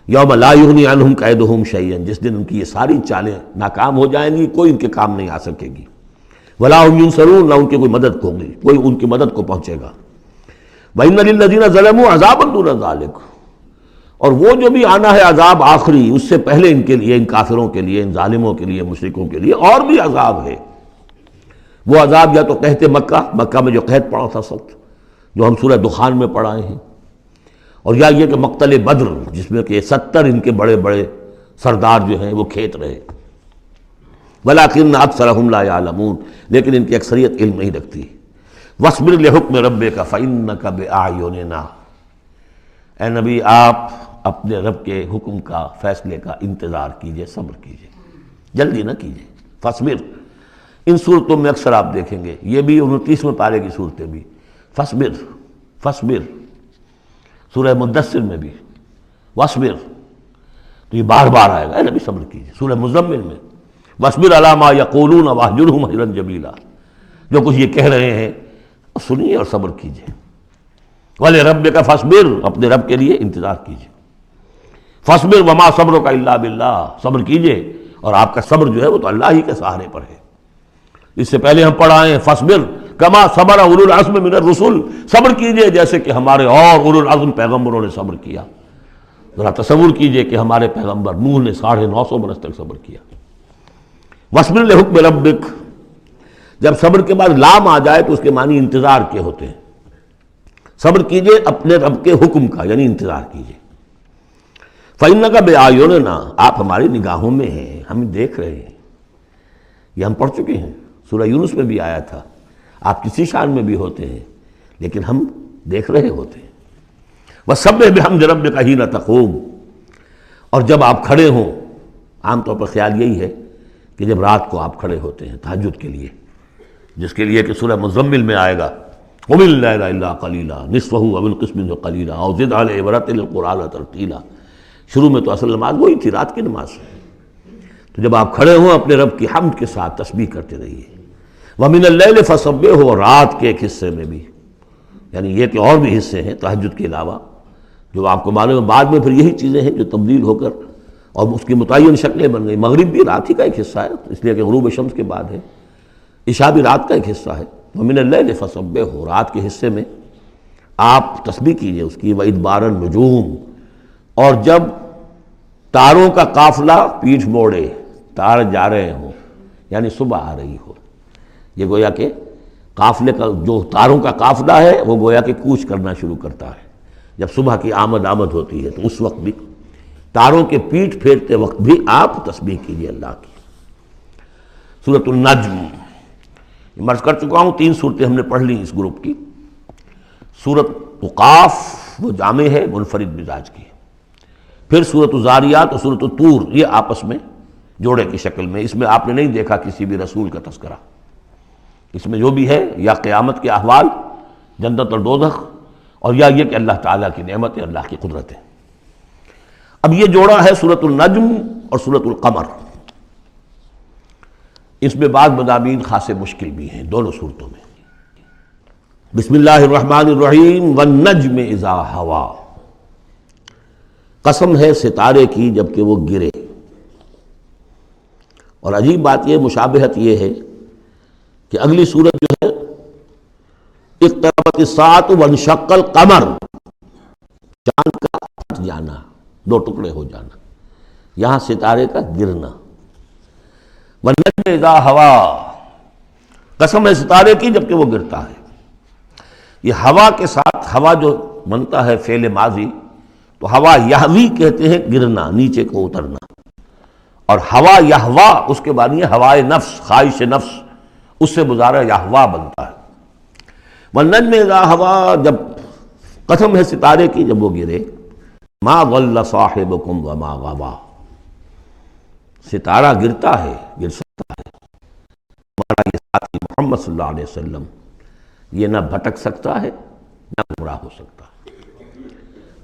یوم لا یغنی عنہم کیدہم شیئا، جس دن ان کی یہ ساری چالیں ناکام ہو جائیں گی، کوئی ان کے کام نہیں آ سکے گی. ولا هم ینصرون، نہ ان کی کوئی مدد ہوگی، کوئی ان کی مدد کو پہنچے گا. وَإِنَّ لِلَّذِينَ ظَلَمُوا عَذَابًا دُونَ ذَلِكَ، اور وہ جو بھی آنا ہے عذاب آخری، اس سے پہلے ان کے لیے، ان کافروں کے لیے، ان ظالموں کے لیے، مشرکوں کے لیے اور بھی عذاب ہے. وہ عذاب یا تو قحط مکہ میں جو قحط پڑا تھا سخت، جو ہم سورہ دخان میں پڑھائے ہیں، اور یا یہ کہ مقتل بدر جس میں کہ 70 ان کے بڑے بڑے سردار جو ہیں وہ کھیت رہے. وَلَٰكِنَّ أَكْثَرَهُمْ لَا يَعْلَمُونَ، لیکن ان کی اکثریت علم نہیں رکھتی. وَاصْبِرْ لِحُكْمِ رَبِّكَ فَإِنَّكَ بِأَعْيُنِنَا، اے نبی آپ اپنے رب کے حکم کا، فیصلے کا انتظار کیجئے، صبر کیجئے، جلدی نہ کیجئے. فَاصْبِرْ، ان صورتوں میں اکثر آپ دیکھیں گے، یہ بھی 29ویں پارے کی صورتیں بھی فَاصْبِرْ، سورہ مدثر میں بھی وَاصْبِرْ، تو یہ بار بار آئے گا، اے نبی صبر کیجئے. سورہ مزمل میں وَاصْبِرْ عَلَىٰ مَا يَقُولُونَ وَاهْجُرْهُمْ هَجْرًا جَمِيلًا، جو کچھ یہ کہہ رہے ہیں سنیے اور صبر کیجئے. وَلِرَبِّكَ فَاصْبِرْ، اپنے رب کے لیے انتظار کیجئے. فَاصْبِرْ وَمَا صَبْرُكَ إِلَّا بِاللَّهِ، صبر کیجئے اور آپ کا صبر جو ہے وہ تو اللہ ہی کے سہارے پر ہے. اس سے پہلے ہم پڑھائے ہیں فَاصْبِرْ كَمَا صَبَرَ أُولُو الْعَزْمِ مِنَ الرُّسُلِ، صبر کیجئے جیسے کہ ہمارے اور اولو العزم پیغمبروں نے صبر کیا. ذرا تصور کیجئے کہ ہمارے پیغمبر نوح نے 950 برس تک صبر کیا. وَاصْبِرْ لِحُكْمِ رَبِّكَ، جب صبر کے بعد لام آ جائے تو اس کے معنی انتظار کے ہوتے ہیں. صبر کیجئے اپنے رب کے حکم کا، یعنی انتظار کیجئے. فَإِنَّكَ بِأَعْيُنِنَا، آپ ہماری نگاہوں میں ہیں، ہم دیکھ رہے ہیں. یہ ہم پڑھ چکے ہیں، سورہ یونس میں بھی آیا تھا. آپ کسی شان میں بھی ہوتے ہیں لیکن ہم دیکھ رہے ہوتے ہیں. وَسَبِّحْ بِحَمْدِ رَبِّكَ حِينَ تَقُومُ، اور جب آپ کھڑے ہوں، عام طور پر خیال یہی ہے کہ جب رات کو آپ کھڑے ہوتے ہیں تہجد کے لیے، جس کے لیے کہ سورہ مزمل میں آئے گا قُمِ اللَّيْلَ إِلَّا قَلِيلًا نِصْفَهُ أَوِ انقُصْ مِنْهُ قَلِيلًا أَوْ زِدْ عَلَيْهِ وَرَتِّلِ الْقُرْآنَ تَرْتِيلًا. شروع میں تو اصل نماز وہی تھی، رات کی نماز. تو جب آپ کھڑے ہوں اپنے رب کی حمد کے ساتھ تسبیح کرتے رہیے. وَمِنَ اللَّيْلِ فَسَبِّحْهُ، رات کے ایک حصے میں بھی، یعنی یہ کہ اور بھی حصے ہیں تہجد کے علاوہ جو آپ کو معلوم ہے. بعد میں پھر یہی چیزیں ہیں جو تبدیل ہو کر اور اس کی متعین شکلیں بن گئی. مغرب بھی رات ہی کا ایک حصہ ہے، اس لیے کہ غروب شمس کے بعد ہے. عشاء بھی رات کا ایک حصہ ہے. وَمِنَ اللَّيْلِ فَسَبِّحْهُ، رات کے حصے میں آپ تسبیح کیجئے اس کی. وَإِدْبَارَ النُّجُومِ، اور جب تاروں کا قافلہ پیٹھ موڑے، تار جا رہے ہوں یعنی صبح آ رہی ہو. یہ گویا کہ قافلے کا جو تاروں کا قافلہ ہے وہ گویا کہ کوچ کرنا شروع کرتا ہے. جب صبح کی آمد ہوتی ہے تو اس وقت بھی تاروں کے پیٹھ پھیرتے وقت بھی آپ تسبیح کیجئے اللہ کی. سورۃ النجم مرض کر چکا ہوں، 3 صورتیں ہم نے پڑھ لی اس گروپ کی. سورۃ قاف وہ جامع ہے، منفرد مزاج کی. پھر سورۃ الزاریات اور سورۃ الطور، یہ آپس میں جوڑے کی شکل میں. اس میں آپ نے نہیں دیکھا کسی بھی رسول کا تذکرہ. اس میں جو بھی ہے یا قیامت کے احوال، جنت اور دوزخ، اور یا یہ کہ اللہ تعالیٰ کی نعمت ہے، اللہ کی قدرت ہے۔ اب یہ جوڑا ہے سورۃ النجم اور سورۃ القمر، اس میں بعض مضامین خاصے مشکل بھی ہیں دونوں صورتوں میں۔ بسم اللہ الرحمن الرحیم، والنجم اذا ہوا، قسم ہے ستارے کی جب کہ وہ گرے۔ اور عجیب بات یہ، مشابہت یہ ہے کہ اگلی صورت جو ہے اقتربت الساعۃ وانشق القمر، چاند کا پھٹ جانا، دو ٹکڑے ہو جانا، یہاں ستارے کا گرنا۔ والنجم اذا ہوا، قسم ہے ستارے کی جب کہ وہ گرتا ہے۔ یہ ہوا کے ساتھ، ہوا جو بنتا ہے فعل ماضی، تو ہوا یہوی کہتے ہیں گرنا، نیچے کو اترنا، اور ہوا یہوا اس کے بعد یہ ہوائے نفس، خواہش نفس، اس سے مضارع یہوا بنتا ہے۔ والنجم اذا ہوا، جب قسم ہے ستارے کی جب وہ گرے، ما ضل صاحبکم وما غوا، ستارہ گرتا ہے، گر سکتا ہے، ہمارا یہ ساتھی محمد صلی اللہ علیہ وسلم یہ نہ بھٹک سکتا ہے نہ گمراہ ہو سکتا ہے۔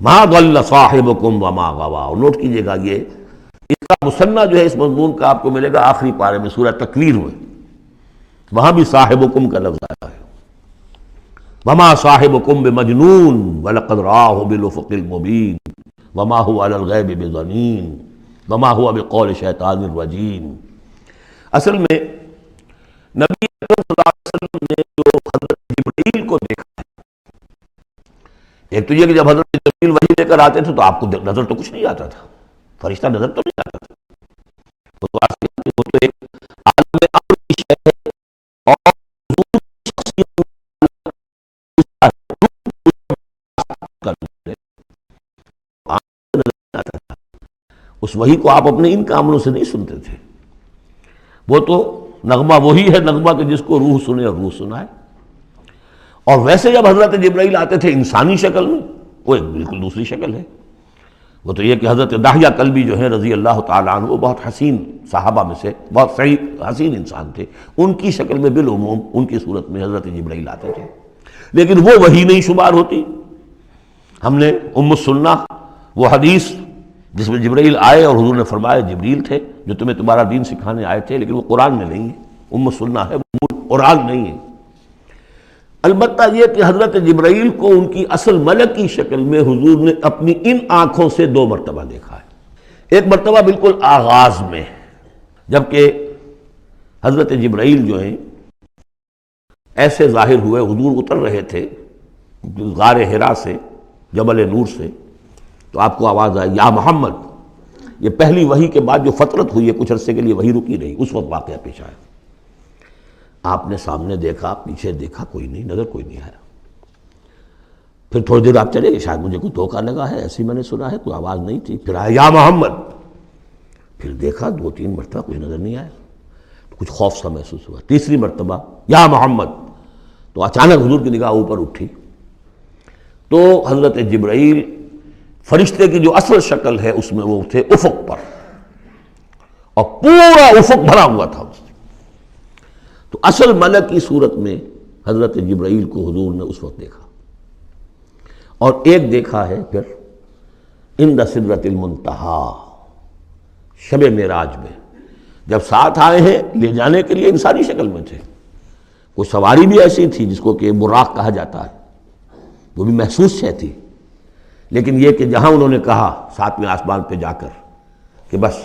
ما ضل صاحبکم وما غوا، اور نوٹ کیجئے گا یہ اس کا مثنیٰ جو ہے اس مضمون کا آپ کو ملے گا آخری پارے میں سورہ تکویر میں، وہاں بھی صاحبکم کا لفظ آیا ہے۔ وما صاحبکم بمجنون ولقد رآہ بالافق المبین وما هو علی الغیب بضنین وما هو بقول شیطان الرجیم۔ اصل میں نبی اکرم صلی اللہ علیہ وسلم نے جو حضرت جبرائیل کو دیکھا ہے، ایک تو یہ کہ جب حضرت جبرائیل وحی لے کر آتے تھے تو آپ کو نظر تو کچھ نہیں آتا تھا، فرشتہ نظر تو نہیں آتا تھا، وہ تو ایک عالم امر کی شے ہے، اور حضور کی شخصیت اس وحی کو آپ اپنے ان کاموں سے نہیں سنتے تھے، وہ تو نغمہ وہی ہے نغمہ کہ جس کو روح سنے اور روح سنائے۔ اور ویسے جب حضرت جبرائیل آتے تھے انسانی شکل میں، وہ ایک بالکل دوسری شکل ہے۔ وہ تو یہ کہ حضرت داہیہ کلبی جو ہے رضی اللہ تعالیٰ عنہ، وہ بہت حسین صحابہ میں سے بہت صحیح حسین انسان تھے، ان کی شکل میں بالعموم ان کی صورت میں حضرت جبرائیل آتے تھے، لیکن وہ وحی نہیں شمار ہوتی۔ ہم نے ام السنہ وہ حدیث جس میں جبرائیل آئے اور حضور نے فرمایا جبریل تھے جو تمہیں تمہارا دین سکھانے آئے تھے، لیکن وہ قرآن میں نہیں ہے، ام السنہ ہے، وہ قرآن نہیں ہے۔ البتہ یہ کہ حضرت جبرائیل کو ان کی اصل ملکی شکل میں حضور نے اپنی ان آنکھوں سے 2 مرتبہ دیکھا ہے۔ ایک مرتبہ بالکل آغاز میں، جبکہ حضرت جبرائیل جو ہیں ایسے ظاہر ہوئے، حضور اتر رہے تھے غار حرا سے، جبل نور سے، تو آپ کو آواز آئی یا محمد۔ یہ پہلی وحی کے بعد جو فترت ہوئی ہے، کچھ عرصے کے لیے وحی رکی رہی، اس وقت واقعہ پیش آیا۔ آپ نے سامنے دیکھا، پیچھے دیکھا، کوئی نہیں، نظر کوئی نہیں آیا۔ پھر تھوڑی دیر آپ چلے، شاید مجھے کوئی دھوکہ لگا ہے، ایسی میں نے سنا ہے، کوئی آواز نہیں تھی۔ پھر آیا یا محمد، پھر دیکھا 2-3 مرتبہ کوئی نظر نہیں آیا، تو کچھ خوف سا محسوس ہوا۔ تیسری مرتبہ یا محمد، تو اچانک حضور کی نگاہ اوپر اٹھی، تو حضرت جبرائیل فرشتے کی جو اصل شکل ہے اس میں وہ تھے افق پر، اور پورا افق بھرا ہوا تھا اس سے۔ تو اصل ملک کی صورت میں حضرت جبرائیل کو حضور نے اس وقت دیکھا، اور ایک دیکھا ہے پھر عند سدرۃ المنتہا، شب معراج میں، جب ساتھ آئے ہیں لے جانے کے لیے انسانی شکل میں تھے، کوئی سواری بھی ایسی تھی جس کو کہ براق کہا جاتا ہے، وہ بھی محسوس شے تھی، لیکن یہ کہ جہاں انہوں نے کہا 7ویں آسمان پہ جا کر کہ بس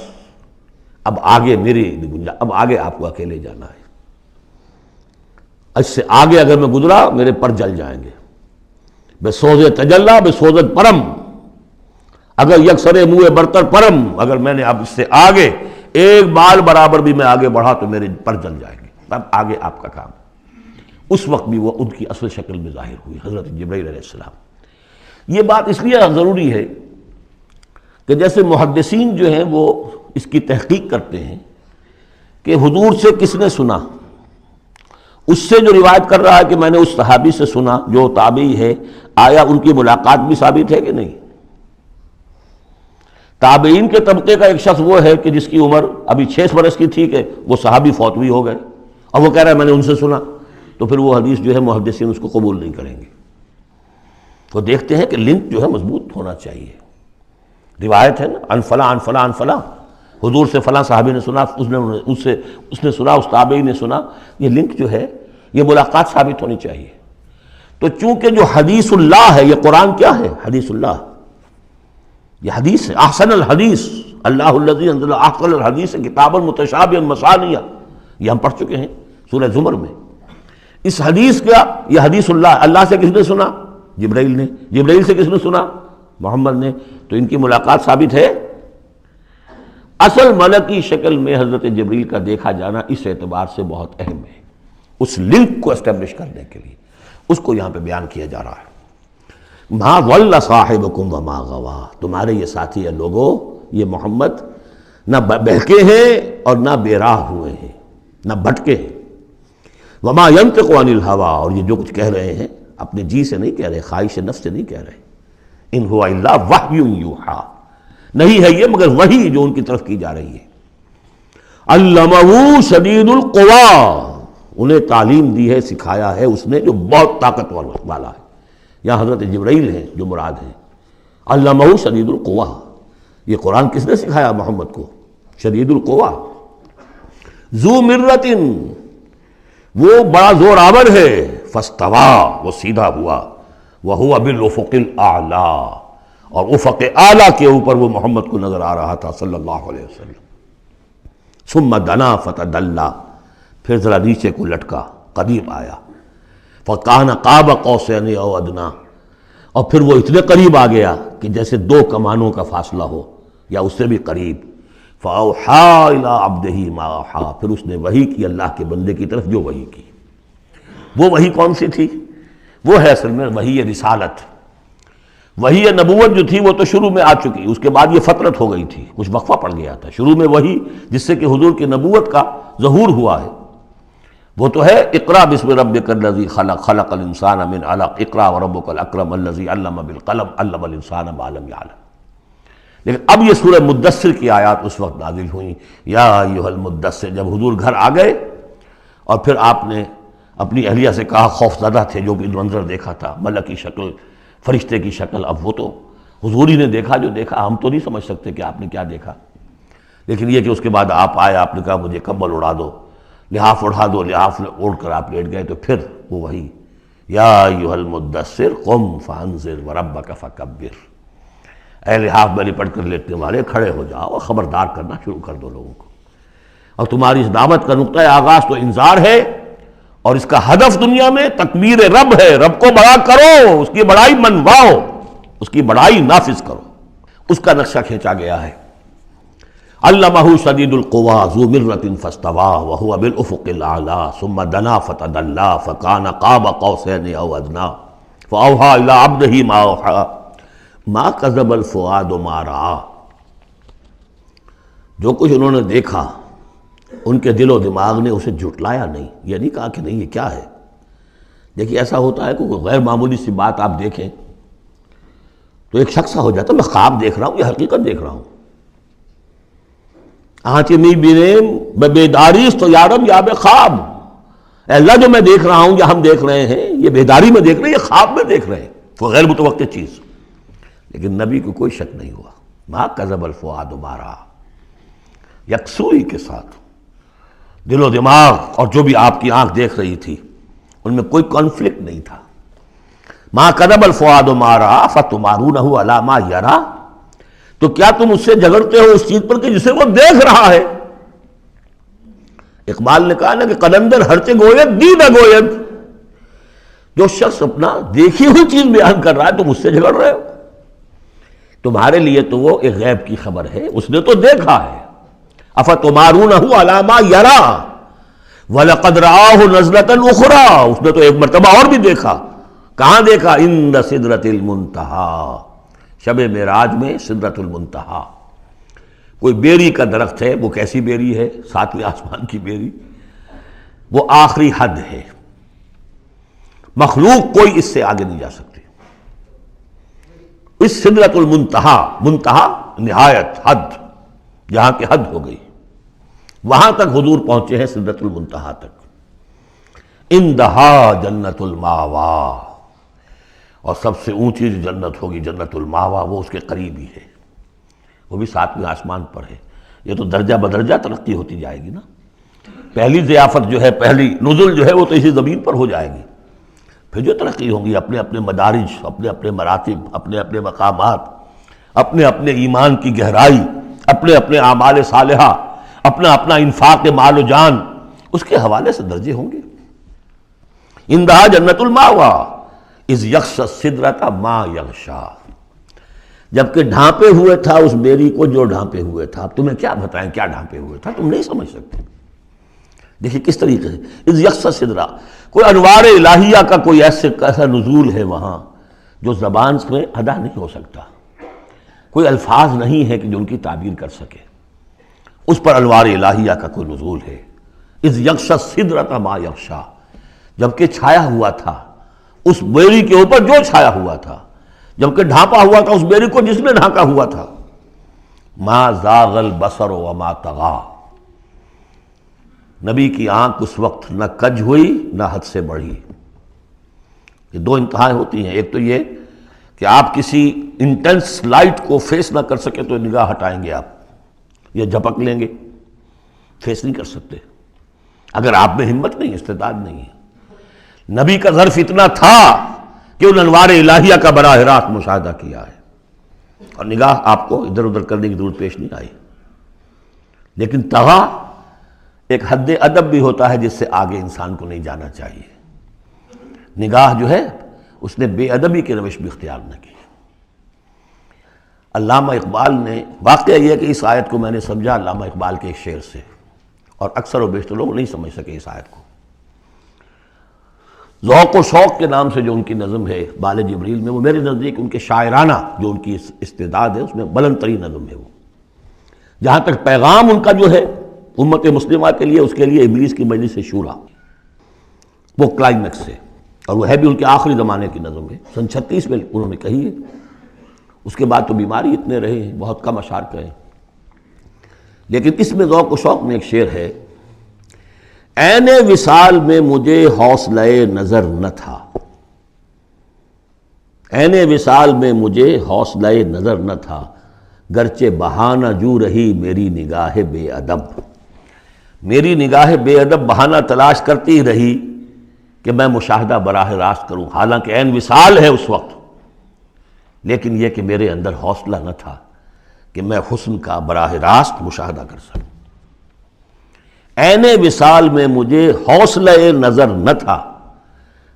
اب آگے میری گنجائش، اب آگے آپ کو اکیلے جانا ہے، اس سے آگے اگر میں گزرا میرے پر جل جائیں گے، بے سوز تجلا بے سوزت پرم، اگر یکسر منہ برتر پرم، اگر میں نے اب اس سے آگے ایک بال برابر بھی میں آگے بڑھا تو میرے پر جل جائیں گے، اب آگے آپ کا کام۔ اس وقت بھی وہ ان کی اصل شکل میں ظاہر ہوئی حضرت جبرائیل علیہ السلام۔ یہ بات اس لیے ضروری ہے کہ جیسے محدثین جو ہیں وہ اس کی تحقیق کرتے ہیں کہ حضور سے کس نے سنا، اس سے جو روایت کر رہا ہے کہ میں نے اس صحابی سے سنا جو تابعی ہے، آیا ان کی ملاقات بھی ثابت ہے کہ نہیں؟ تابعین کے طبقے کا ایک شخص وہ ہے کہ جس کی عمر ابھی 6 برس کی تھی کہ وہ صحابی فوت بھی ہو گئے، اور وہ کہہ رہا ہے میں نے ان سے سنا، تو پھر وہ حدیث جو ہے محدثین اس کو قبول نہیں کریں گے۔ تو دیکھتے ہیں کہ لنک جو ہے مضبوط ہونا چاہیے. روایت ہے نا ان فلاں ان فلاں ان فلاں، حضور سے فلاں صحابی نے سنا، اس نے سنا، اس تابعی نے سنا. یہ لنک جو ہے یہ ملاقات ثابت ہونی چاہیے. تو چونکہ جو حدیث اللہ ہے، یہ قرآن کیا ہے؟ حدیث اللہ. یہ حدیث ہے. احسن الحدیث اللہ الذی انزل احسن الحدیث کتابا متشابہا مثانیہ، یہ ہم پڑھ چکے ہیں سورہ زمر میں. اس حدیث کا یہ حدیث اللہ سے کس نے سنا؟ جبرائیل نے. جبرائیل سے کس نے سنا؟ محمد نے. تو ان کی ملاقات ثابت ہے. اصل ملکی شکل میں حضرت جبریل کا دیکھا جانا اس اعتبار سے بہت اہم ہے، اس لنک کو اسٹیبلش کرنے کے لیے. اس کو یہاں پہ بیان کیا جا رہا ہے. ما ضل صاحبکم وما غوا، تمہارے یہ ساتھی ہے لوگوں، یہ محمد نہ بہکے ہیں اور نہ بے راہ ہوئے ہیں، نہ بھٹکے ہیں. وما ينطق عن الهوى، اور یہ جو کچھ کہہ رہے ہیں اپنے جی سے نہیں کہہ رہے، خواہش نفس سے نہیں کہہ رہے. ان هو الا وحی یوحی، نہیں ہے یہ مگر وحی جو ان کی طرف کی جا رہی ہے. علمہ شدید القویٰ، انہیں تعلیم دی ہے، سکھایا ہے اس نے جو بہت طاقتور والا ہے. یہاں حضرت جبرائیل ہیں جو مراد ہیں. علمہ شدید القویٰ، یہ قرآن کس نے سکھایا محمد کو؟ شدید القویٰ. ذو مرۃ، وہ بڑا زور آور ہے. فاستویٰ، وہ سیدھا ہوا. وہو بالافق الاعلیٰ، اور افق اعلیٰ کے اوپر وہ محمد کو نظر آ رہا تھا صلی اللہ علیہ وسلم. ثم دنا فتدلی، پھر ذرا نیچے کو لٹکا، قریب آیا. فکان قاب قوسین او ادنیٰ، اور پھر وہ اتنے قریب آ گیا کہ جیسے دو کمانوں کا فاصلہ ہو یا اس سے بھی قریب. فاوحیٰ الی عبدہ ما اوحیٰ، پھر اس نے وحی کی اللہ کے بندے کی طرف جو وحی کی. وہ وحی کون سی تھی؟ وہ ہے اصل میں وحی رسالت. وحی نبوت جو تھی وہ تو شروع میں آ چکی، اس کے بعد یہ فترت ہو گئی تھی، کچھ وقفہ پڑ گیا تھا. شروع میں وحی جس سے کہ حضور کی نبوت کا ظہور ہوا ہے وہ تو ہے اقرا بسم ربک الذی خلق، خلق الانسان من علق، اقرا وربک الاکرم الذی علم بالقلم، علم الانسان ما لم یعلم. لیکن اب یہ سورہ مدثر کی آیات اس وقت نازل ہوئیں. یا ایھا المدثر، جب حضور گھر آ گئے اور پھر آپ نے اپنی اہلیہ سے کہا، خوف زدہ تھے جو کہ منظر دیکھا تھا، ملک کی شکل، فرشتے کی شکل. اب وہ تو حضور ہی نے دیکھا جو دیکھا، ہم تو نہیں سمجھ سکتے کہ آپ نے کیا دیکھا. لیکن یہ کہ اس کے بعد آپ آئے، آپ نے کہا مجھے کمبل اڑا دو، لحاف اڑا دو، لحاف اوڑھ کر آپ لیٹ گئے. تو پھر وہ وہی یا ایھا المدثر قم فانذر وربک فکبر، اے لحاف میں لپٹ کر لیٹنے والے کھڑے ہو جاؤ اور خبردار کرنا شروع کر دو لوگوں کو. اور تمہاری اس دعوت کا نقطۂ آغاز تو انذار ہے، اور اس کا ہدف دنیا میں تکبیر رب ہے. رب کو بڑا کرو، اس کی بڑائی منواؤ، اس کی بڑائی نافذ کرو. اس کا نقشہ کھینچا گیا ہے. علمہ شدید القویٰ ذو مرۃ فاستویٰ وہو بالافق الاعلیٰ ثم دنا فتدلی فکان قاب قوسین او ادنیٰ فاوحیٰ الی عبدہ ما اوحیٰ ما کذب الفؤاد ما رأیٰ. جو کچھ انہوں نے دیکھا ان کے دل و دماغ نے اسے جھٹلایا نہیں. یہ نہیں کہا کہ نہیں یہ کیا ہے. دیکھیے ایسا ہوتا ہے کہ کوئی غیر معمولی سی بات آپ دیکھیں تو ایک شخص ہو جاتا ہے میں خواب دیکھ رہا ہوں یا حقیقت دیکھ رہا ہوں. آنچے میں بینیم بیداریست تو یارب یا بے خواب، اے اللہ جو میں دیکھ رہا ہوں یا ہم دیکھ رہے ہیں یہ بیداری میں دیکھ رہے ہیں، یہ خواب میں دیکھ رہے ہیں، وہ غیر متوقع چیز. لیکن نبی کو کوئی شک نہیں ہوا. ما کذب الفؤاد ما رأیٰ، یکسوئی کے ساتھ دل و دماغ اور جو بھی آپ کی آنکھ دیکھ رہی تھی ان میں کوئی کانفلکٹ نہیں تھا. ما کذب الفؤاد ما رأیٰ فتمارونہ علی ما یریٰ، تو کیا تم اس سے جھگڑتے ہو اس چیز پر کہ جسے وہ دیکھ رہا ہے. اقبال نے کہا نا کہ قلندر ہرچے گوید دید گوید، جو شخص اپنا دیکھی ہوئی چیز بیان کر رہا ہے تم اس سے جھگڑ رہے ہو. تمہارے لیے تو وہ ایک غیب کی خبر ہے، اس نے تو دیکھا ہے. افتمارونہ علی ما یریٰ وَلَقَدْ رَآهُ نَزْلَةً أُخْرَىٰ، اس نے تو ایک مرتبہ اور بھی دیکھا. کہاں دیکھا؟ عند سدرۃ المنتہیٰ، شب معراج میں سدرۃ المنتہیٰ. کوئی بیری کا درخت ہے، وہ کیسی بیری ہے؟ ساتویں آسمان کی بیری. وہ آخری حد ہے، مخلوق کوئی اس سے آگے نہیں جا سکتی. اس سدرۃ المنتہیٰ، منتہا نہایت، حد، جہاں کی حد ہو گئی، وہاں تک حضور پہنچے ہیں سدرۃ المنتہیٰ تک. اندہا جنت الماوا، اور سب سے اونچی جو جنت ہوگی جنت الماوا، وہ اس کے قریب ہی ہے، وہ بھی 7ویں آسمان پر ہے۔ یہ تو درجہ بدرجہ ترقی ہوتی جائے گی نا۔ پہلی ضیافت جو ہے، پہلی نزل جو ہے، وہ تو اسی زمین پر ہو جائے گی، پھر جو ترقی ہوں گی اپنے اپنے مدارج، اپنے اپنے مراتب، اپنے اپنے مقامات، اپنے اپنے ایمان کی گہرائی، اپنے اپنے اعمال صالحہ، اپنا اپنا انفاق مال و جان، اس کے حوالے سے درجے ہوں گے۔ اندہا جنت الماوا اذ یغشی السدرۃ ما یغشی، جبکہ ڈھانپے ہوئے تھا اس بیری کو جو ڈھانپے ہوئے تھا۔ اب تمہیں کیا بتائیں کیا ڈھانپے ہوئے تھا، تم نہیں سمجھ سکتے۔ دیکھیں کس طریقے سے اذ یغشی السدرۃ، کوئی انوار الہیہ کا کوئی ایسا نزول ہے وہاں جو زبان میں ادا نہیں ہو سکتا، کوئی الفاظ نہیں ہے کہ جو ان کی تعبیر کر سکے، اس پر انوار الہیہ کا کوئی نزول ہے۔ اذ یغشی السدرۃ ما یغشی، جبکہ چھایا ہوا تھا اس بیری کے اوپر جو چھایا ہوا تھا، جبکہ ڈھانپا ہوا تھا اس بیری کو جس نے ڈھانکا ہوا تھا۔ ما زاغ البصر وما طغی، نبی کی آنکھ اس وقت نہ کج ہوئی نہ حد سے بڑھی۔ یہ دو انتہائیں ہوتی ہیں، ایک تو یہ کہ آپ کسی انٹینس لائٹ کو فیس نہ کر سکے تو نگاہ ہٹائیں گے آپ، یا جھپک لیں گے، فیس نہیں کر سکتے اگر آپ میں ہمت نہیں، استعداد نہیں ہے۔ نبی کا ظرف اتنا تھا کہ ان انوار الہیہ کا براہ راست مشاہدہ کیا ہے، اور نگاہ آپ کو ادھر ادھر کرنے کی ضرورت پیش نہیں آئی۔ لیکن طغیٰ ایک حد ادب بھی ہوتا ہے جس سے آگے انسان کو نہیں جانا چاہیے۔ نگاہ جو ہے اس نے بے ادبی کی روش بھی اختیار نہ کی۔ علامہ اقبال نے، واقعہ یہ ہے کہ اس آیت کو میں نے سمجھا علامہ اقبال کے ایک شعر سے، اور اکثر و بیشتر لوگ نہیں سمجھ سکے اس آیت کو۔ ذوق و شوق کے نام سے جو ان کی نظم ہے بال جبریل میں، وہ میرے نزدیک ان کے شاعرانہ جو ان کی استعداد ہے اس میں بلند ترین نظم ہے وہ۔ جہاں تک پیغام ان کا جو ہے امت مسلمہ کے لیے، اس کے لیے ابلیس کی مجلس شورا، وہ کلائمیکس ہے، اور وہ ہے بھی ان کے آخری زمانے کی نظم ہے، سن 36 میں انہوں نے کہی ہے۔ اس کے بعد تو بیماری اتنے رہے ہیں، بہت کم اشعار کہے، لیکن اس میں ذوق و شوق میں ایک شعر ہے: عین وصال میں مجھے حوصلہ نظر نہ تھا، عین وصال میں مجھے حوصلہ نظر نہ تھا، گرچہ بہانہ جو رہی میری نگاہ بے ادب، میری نگاہ بے ادب بہانہ تلاش کرتی رہی کہ میں مشاہدہ براہ راست کروں، حالانکہ عین وصال ہے اس وقت، لیکن یہ کہ میرے اندر حوصلہ نہ تھا کہ میں حسن کا براہ راست مشاہدہ کر سکوں۔ عین وصال میں مجھے حوصلہ نظر نہ تھا،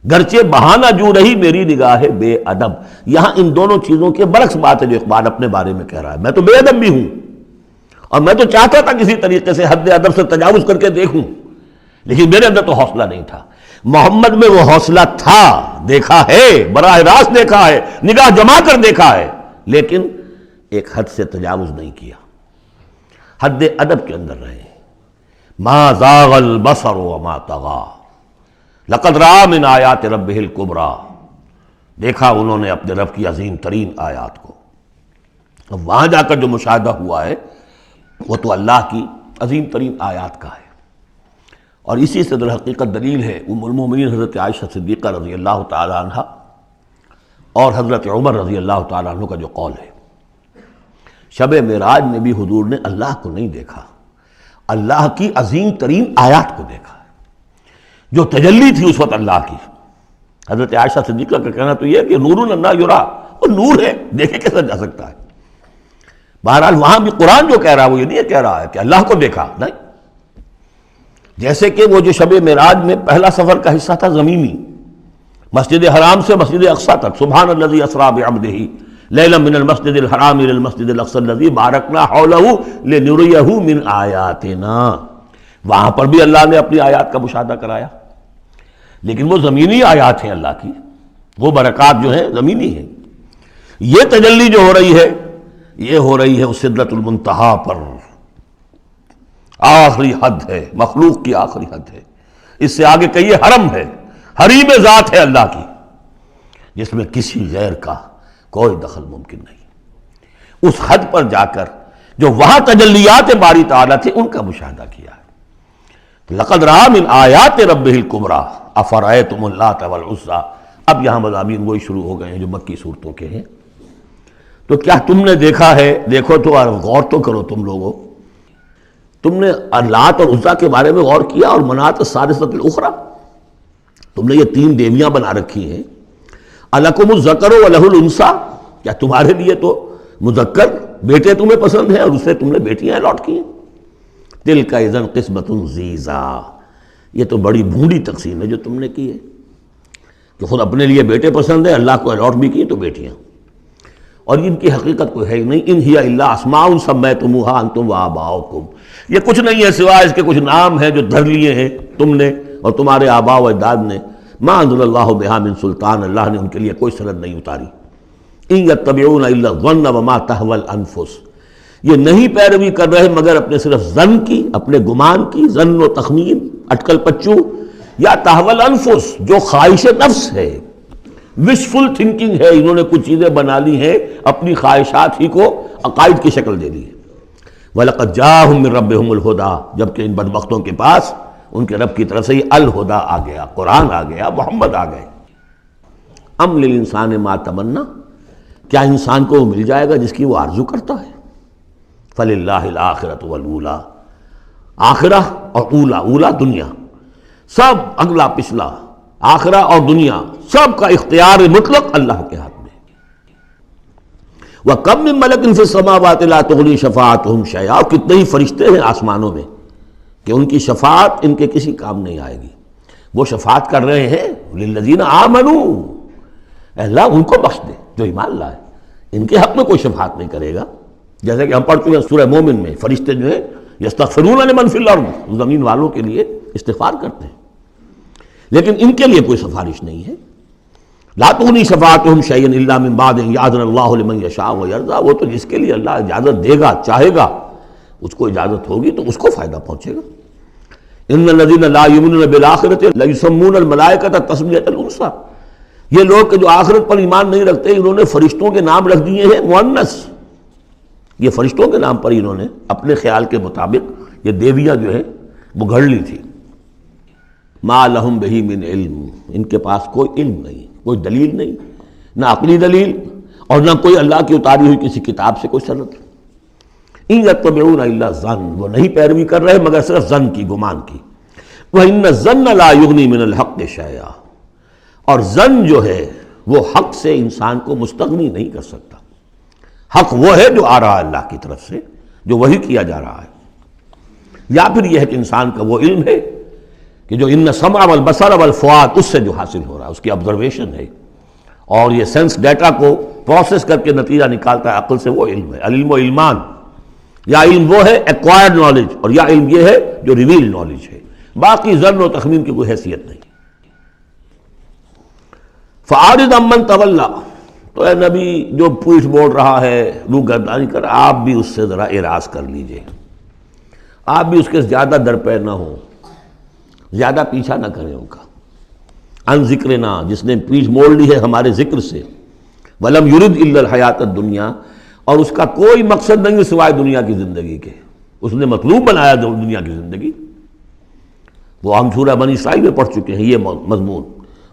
گرچہ بہانہ جو رہی میری نگاہ بے ادب۔ یہاں ان دونوں چیزوں کے برعکس بات ہے جو اقبال اپنے بارے میں کہہ رہا ہے۔ میں تو بے ادب بھی ہوں، اور میں تو چاہتا تھا کسی طریقے سے حد ادب سے تجاوز کر کے دیکھوں، لیکن میرے اندر تو حوصلہ نہیں تھا۔ محمد میں وہ حوصلہ تھا، دیکھا ہے، براہ راست دیکھا ہے، نگاہ جما کر دیکھا ہے، لیکن ایک حد سے تجاوز نہیں کیا، حد ادب کے اندر رہے۔ ما زاغ البصر وما طغی، لقد رأى من آیات ربہ الکبریٰ، دیکھا انہوں نے اپنے رب کی عظیم ترین آیات کو۔ اب وہاں جا کر جو مشاہدہ ہوا ہے وہ تو اللہ کی عظیم ترین آیات کا ہے، اور اسی سے در حقیقت دلیل ہے ام المومنین حضرت عائشہ صدیقہ رضی اللہ تعالی عنہ اور حضرت عمر رضی اللہ تعالی عنہ کا جو قول ہے۔ شب معراج میں بھی حضور نے اللہ کو نہیں دیکھا، اللہ کی عظیم ترین آیات کو دیکھا ہے، جو تجلی تھی اس وقت اللہ کی۔ حضرت عائشہ صدیقہ کا کہنا تو یہ ہے کہ نور لا یرا، وہ نور ہے، دیکھے کیسا جا سکتا ہے۔ بہرحال وہاں بھی قرآن جو کہہ رہا ہے وہ یہ نہیں کہہ رہا ہے کہ اللہ کو دیکھا، نہیں، جیسے کہ وہ جو شب معراج میں پہلا سفر کا حصہ تھا زمینی، مسجد حرام سے مسجد اقصیٰ تک، سبحان الذی اسریٰ بعبدہ لیلا من المسجد الحرام الى المسجد الاقصی الذی بارکنا حولہ لنریہ من آیاتنا، وہاں پر بھی اللہ نے اپنی آیات کا مشاہدہ کرایا، لیکن وہ زمینی آیات ہیں اللہ کی، وہ برکات جو ہیں زمینی ہیں۔ یہ تجلی جو ہو رہی ہے یہ ہو رہی ہے اس سدرۃ المنتہا پر، آخری حد ہے، مخلوق کی آخری حد ہے، اس سے آگے کہیے حرم ہے، حریم ذات ہے اللہ کی، جس میں کسی غیر کا کوئی دخل ممکن نہیں۔ اس حد پر جا کر جو وہاں تجلیات باری تعالیٰ تھے ان کا مشاہدہ کیا ہے۔ لقد رأى من آیات ربہ الکبریٰ افرأیتم اللات والعزیٰ اب یہاں مضامین وہی شروع ہو گئے ہیں جو مکی صورتوں کے ہیں۔ تو کیا تم نے دیکھا ہے، دیکھو تو اور غور تو کرو تم لوگوں، تم نے لات اور عزیٰ کے بارے میں غور کیا اور منات الثالثۃ الاخری، تم نے یہ تین دیویاں بنا رکھی ہیں۔ الکم الذکر ولہ الانثیٰ، کیا تمہارے لیے تو مذکر بیٹے تمہیں پسند ہیں اور اسے تم نے بیٹیاں الاٹ کی ہیں؟ تلک اذا قسمۃ ضیزیٰ، یہ تو بڑی بھونڈی تقسیم ہے جو تم نے کی ہے، کہ خود اپنے لیے بیٹے پسند ہیں، اللہ کو الاٹ بھی کی تو بیٹیاں، اور ان کی حقیقت کوئی ہے ہی نہیں۔ ان ہی الا اسماء سمیتموها انتم وآباؤکم، یہ کچھ نہیں ہے سوائے اس کے کچھ نام ہیں جو دھر لیے ہیں تم نے اور تمہارے آباء و اجداد نے۔ ما انزل اللہ بہا من سلطان، اللہ نے ان کے لیے کوئی سند نہیں اتاری۔ ان یتبعون الا الظن وما تهوى الانفس، یہ نہیں پیروی کر رہے مگر اپنے صرف ظن کی، اپنے گمان کی، ظن و تخمین، اٹکل پچو، یا تهوى الانفس جو خواہش نفس ہے، وشفل تھنکنگ ہے، انہوں نے کچھ چیزیں بنا لی ہیں اپنی خواہشات ہی کو عقائد کی شکل دے دی ہے۔ وَلَقَدْ جَاءَهُم مِّن رَّبِّهُمُ الْهُدَىٰ، جبکہ ان بدبختوں کے پاس ان کے رب کی طرف سے یہ الہدا آ گیا، قرآن آ گیا، محمد آ گئے۔ ام للانسان ما تمنا، کیا انسان کو وہ مل جائے گا جس کی وہ آرزو کرتا ہے؟ فللہ الآخرۃ والأولیٰ، آخرہ اور اولا، اولا دنیا، سب اگلا پچھلا، آخرہ اور دنیا، سب کا اختیار مطلق اللہ کے ہاتھ میں۔ وَكَم مِّن مَلَكٍ فِي السَّمَاوَاتِ لَا تُغْنِي شَفَاعَتُهُمْ شَيْئًا، اور کتنے ہی فرشتے ہیں آسمانوں میں کہ ان کی شفاعت ان کے کسی کام نہیں آئے گی۔ وہ شفاعت کر رہے ہیں للذین آمنوا، اے اللہ ان کو بخش دے جو ایمان لائے، ان کے حق میں کوئی شفاعت نہیں کرے گا۔ جیسے کہ ہم پڑھ چکے ہیں سورہ مومن میں، فرشتے جو ہیں یستغفرون لمن فی الارض، زمین والوں کے لیے استغفار کرتے ہیں، لیکن ان کے لیے کوئی سفارش نہیں ہے۔ لا تغنی شفاعتہم شیئا الا من بعد ان یأذن اللہ لمن یشاء ویرضی، وہ تو جس کے لیے اللہ اجازت دے گا، چاہے گا، اس کو اجازت ہوگی تو اس کو فائدہ پہنچے گا۔ ان الذین لا یؤمنون بالآخرۃ لیسمون الملائکۃ تسمیۃ الانثیٰ، یہ لوگ کہ جو آخرت پر ایمان نہیں رکھتے انہوں نے فرشتوں کے نام رکھ دیے ہیں مؤنث، یہ فرشتوں کے نام پر انہوں نے اپنے خیال کے مطابق یہ دیویاں جو ہے وہ گھڑ لی تھی۔ ما لہم بہ من علم، ان کے پاس کوئی علم نہیں، کوئی دلیل نہیں، نہ عقلی دلیل اور نہ کوئی اللہ کی اتاری ہوئی کسی کتاب سے کوئی سند۔ ان یتبعون الا الظن، وہ نہیں پیروی کر رہے مگر صرف ظن کی، گمان کی۔ وان الظن لا یغنی من الحق شیئا، اور ظن جو ہے وہ حق سے انسان کو مستغنی نہیں کر سکتا۔ حق وہ ہے جو آ رہا ہے اللہ کی طرف سے، جو وحی کیا جا رہا ہے، یا پھر یہ ہے کہ انسان کا وہ علم ہے کہ جو ان السمع والبصر والفؤاد، اس سے جو حاصل ہو رہا ہے، اس کی آبزرویشن ہے اور یہ سینس ڈیٹا کو پروسیس کر کے نتیجہ نکالتا ہے عقل سے، وہ علم ہے۔ العلم و علمان، یا علم وہ ہے ایکوائرڈ نالج، اور یا علم یہ ہے جو ریویل نالج ہے، باقی ظن و تخمین کی کوئی حیثیت نہیں۔ فَأَعْرِضْ عَمَّنْ تَوَلَّىٰ، تو اے نبی جو پیٹھ موڑ رہا ہے، روگردانی کر، آپ بھی اس سے ذرا اعراض کر لیجئے، آپ بھی اس کے زیادہ درپے نہ ہوں، زیادہ پیچھا نہ کریں ان کا۔ عن ذکرنا، جس نے پیٹھ موڑ لی ہے ہمارے ذکر سے، وَلَمْ يُرِدْ إِلَّا الْحَيَاةَ الدُّنْيَا، اور اس کا کوئی مقصد نہیں سوائے دنیا کی زندگی کے، اس نے مطلوب بنایا دنیا کی زندگی۔ وہ ہم سورہ بنی اسرائیل میں پڑھ چکے ہیں یہ مضمون،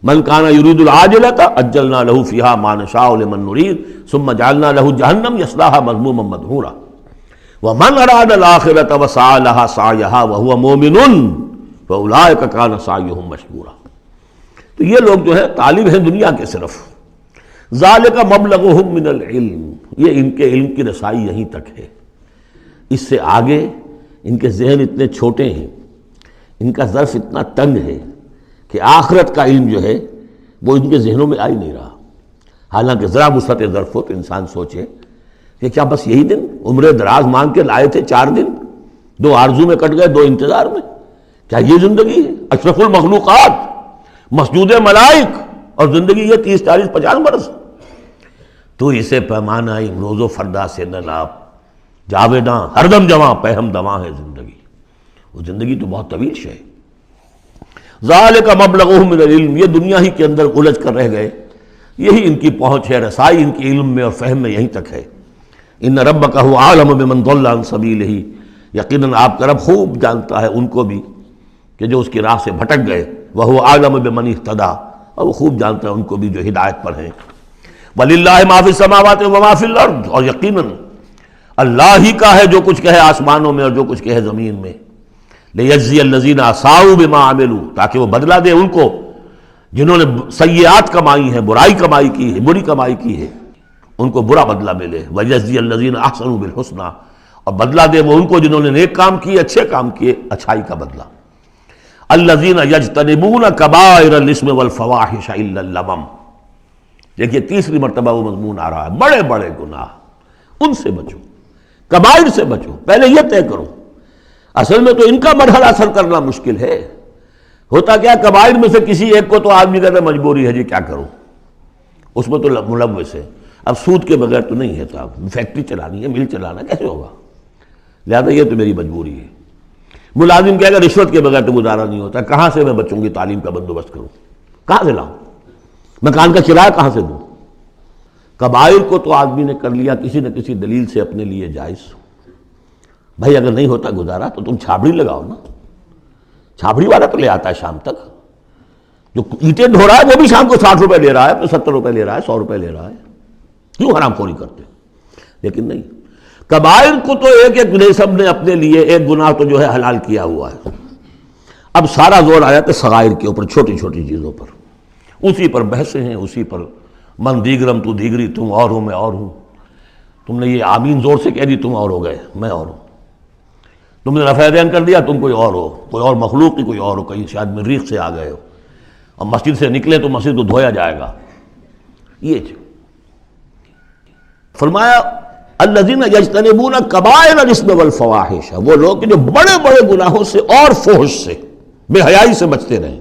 من کان یرید العاجلۃ عجلنا له فیہا ما نشاء لمن نرید ثم جعلنا له جہنم یصلاها مذموما مدحورا ومن اراد الآخرۃ وسعى لها سعیها وهو مؤمن فاولئک کان سعیهم مشکورا۔ تو یہ لوگ جو ہے طالب ہیں دنیا کے صرف، ذالک مبلغهم من العلم، یہ ان کے علم کی رسائی یہیں تک ہے، اس سے آگے ان کے ذہن اتنے چھوٹے ہیں، ان کا ظرف اتنا تنگ ہے کہ آخرت کا علم جو ہے وہ ان کے ذہنوں میں آ ہی نہیں رہا۔ حالانکہ ذرا وسعت ظرف ہو تو انسان سوچے کہ کیا بس یہی دن عمر دراز مانگ کے لائے تھے، 4 دن 2 آرزو میں کٹ گئے، 2 انتظار میں، کیا یہ زندگی ہے؟ اشرف المخلوقات، مسجود ملائک، اور زندگی یہ 30 40 50 برس؟ تو اسے پیمانہ امروز و فردا سے نہ ناپ، جاویداں ہر دم جواں پہم دواں ہے زندگی، وہ زندگی تو بہت طویل شے ہے۔ ذالک مبلغہم من العلم، یہ دنیا ہی کے اندر الجھ کر رہ گئے، یہی ان کی پہنچ ہے، رسائی ان کی علم میں اور فہم میں یہیں تک ہے۔ ان ربک هو اعلم بمن ضل عن سبیلہ، یقیناً آپ کا رب خوب جانتا ہے ان کو بھی کہ جو اس کی راہ سے بھٹک گئے، وہو اعلم بمن اہتدی، اور وہ خوب جانتا ہے ان کو بھی جو ہدایت پر ہیں. وَلِلَّهِ مَا فِي السَّمَاوَاتِ وَمَا فِي الْأَرْضِ، اور یقیناً اللہ ہی کا ہے جو کچھ کہے آسمانوں میں اور جو کچھ کہے زمین میں. لِيَجْزِيَ الَّذِينَ أَسَاءُوا بِمَا عَمِلُوا، تاکہ وہ بدلہ دے ان کو جنہوں نے سیئات کمائی ہیں، برائی کمائی کی ہے، بری کمائی کی ہے، ان کو برا بدلہ ملے. وَيَجْزِيَ الَّذِينَ أَحْسَنُوا بِالْحُسْنَى، اور بدلہ دے وہ ان کو جنہوں نے نیک کام کیے، اچھے کام کیے، اچھائی کا بدلہ. الَّذِينَ يَجْتَنِبُونَ كَبَائِرَ الْإِثْمِ وَالْفَوَاحِشَ إِلَّا اللَّمَمَ. دیکھیے تیسری مرتبہ وہ مضمون آ رہا ہے، بڑے بڑے گناہ ان سے بچو، کبائر سے بچو. پہلے یہ طے کرو. اصل میں تو ان کا مرحلہ اثر کرنا مشکل ہے. ہوتا کیا، کبائر میں سے کسی ایک کو تو آدمی کہتا ہے مجبوری ہے جی کیا کروں، اس میں تو ملوث ہے. اب سود کے بغیر تو نہیں ہے صاحب، فیکٹری چلانی ہے، مل چلانا کیسے ہوگا، لہٰذا یہ تو میری مجبوری ہے. ملازم کہے گا رشوت کے بغیر تو گزارا نہیں ہوتا، کہاں سے میں بچوں کی تعلیم کا بندوبست کروں، کہاں سے لاؤں، مکان کا کرایہ کہاں سے دوں. کبائر کو تو آدمی نے کر لیا کسی نہ کسی دلیل سے اپنے لیے جائز. بھائی اگر نہیں ہوتا گزارا تو تم چھابڑی لگاؤ نا. چھابڑی والا تو لے آتا ہے شام تک، جو اینٹیں ڈھو رہا ہے وہ بھی شام کو 60 روپے لے رہا ہے، تو 70 روپے لے رہا ہے، 100 روپے لے رہا ہے. کیوں حرام خوری کرتے؟ لیکن نہیں، کبائر کو تو ایک ایک نے سب نے اپنے لیے ایک گناہ تو جو ہے حلال کیا ہوا ہے. اب سارا زور آیا کہ صغائر کے اوپر، چھوٹی چھوٹی چیزوں پر، اسی پر بحثیں ہیں، اسی پر من دیگرم تو دیگری، تم اور ہو میں اور ہوں. تم نے یہ آمین زور سے کہہ دی، تم اور ہو گئے میں اور ہوں. تم نے رفع دین کر دیا، تم کوئی اور ہو، کوئی اور مخلوق کی کوئی اور ہو، کہیں شاید مریخ سے آ گئے ہو. اور مسجد سے نکلے تو مسجد کو دھویا جائے گا. یہ فرمایا الذین یجتنبون کبائر الاسم والفواحش، وہ لوگ جو بڑے بڑے گناہوں سے اور فحش سے، بے حیائی سے بچتے رہیں.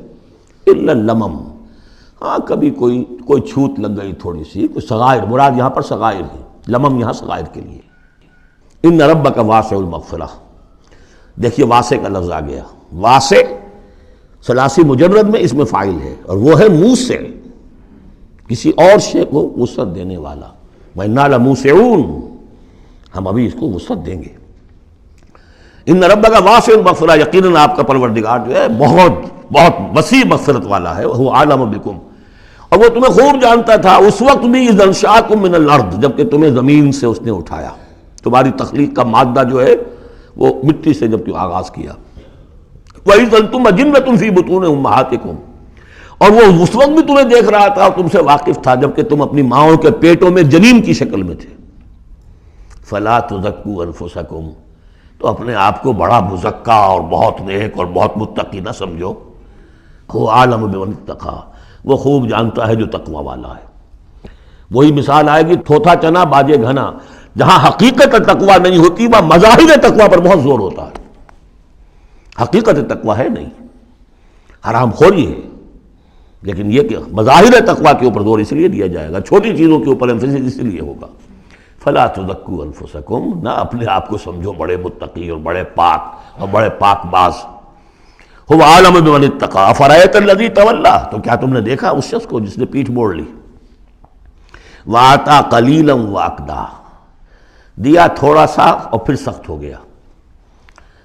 الا اللمم، ہاں کبھی کوئی چھوت لگ گئی تھوڑی سی، کوئی صغائر، مراد یہاں پر صغائر ہے، لمم یہاں صغائر کے لیے. ان ربک واسع المغفرہ، دیکھیے واسع کا لفظ آ گیا. واسع ثلاثی مجرد میں اس میں فاعل ہے، اور وہ ہے موسع، کسی اور شے کو وسعت دینے والا. وَإِنَّا لَمُوسِعُونَ، ہم ابھی اس کو وسعت دیں گے. ان ربک واسع المغفرہ، یقیناً آپ کا پروردگار جو ہے بہت بہت وسیع مغفرت والا ہے. وہ عالم بکم، اور وہ تمہیں خوب جانتا تھا اس وقت بھی، اذ انشاکم من الارض، جبکہ تمہیں زمین سے اس نے اٹھایا. تمہاری تخلیق کا مادہ جو ہے وہ مٹی سے جب کہ آغاز کیا. وَإِذْ أَنْتُمْ أَجِنَّةٌ فِي بُطُونِ أُمَّهَاتِكُمْ، اور وہ اس وقت بھی تمہیں دیکھ رہا تھا اور تم سے واقف تھا جبکہ تم اپنی ماؤں کے پیٹوں میں جنین کی شکل میں تھے. فَلَا تُزَكُّوا أَنفُسَكُمْ، تو اپنے آپ کو بڑا مزکا اور بہت نیک اور بہت متقی نہ سمجھو. وہ عالم بمن اتقى، وہ خوب جانتا ہے جو تقوی والا ہے. وہی مثال آئے گی تھوتھا چنا باجے گھنا، جہاں حقیقت تقوی نہیں ہوتی وہاں مظاہر تقوی پر بہت زور ہوتا ہے. حقیقت تقوی ہے نہیں، حرام خوری ہے، لیکن یہ کہ مظاہر تقوی کے اوپر زور اس لیے دیا جائے گا، چھوٹی چیزوں کے اوپر ایمفیسس اس لیے ہوگا. فلا تزکوا انفسکم، نہ اپنے آپ کو سمجھو بڑے متقی اور بڑے پاک اور بڑے پاک باز. هو عالم بمن اتقى افرأيت الذي تولى، تو کیا تم نے دیکھا اس شخص کو جس نے پیٹھ موڑ لی. وآتى قليلا وأكدى، دیا تھوڑا سا اور پھر سخت ہو گیا.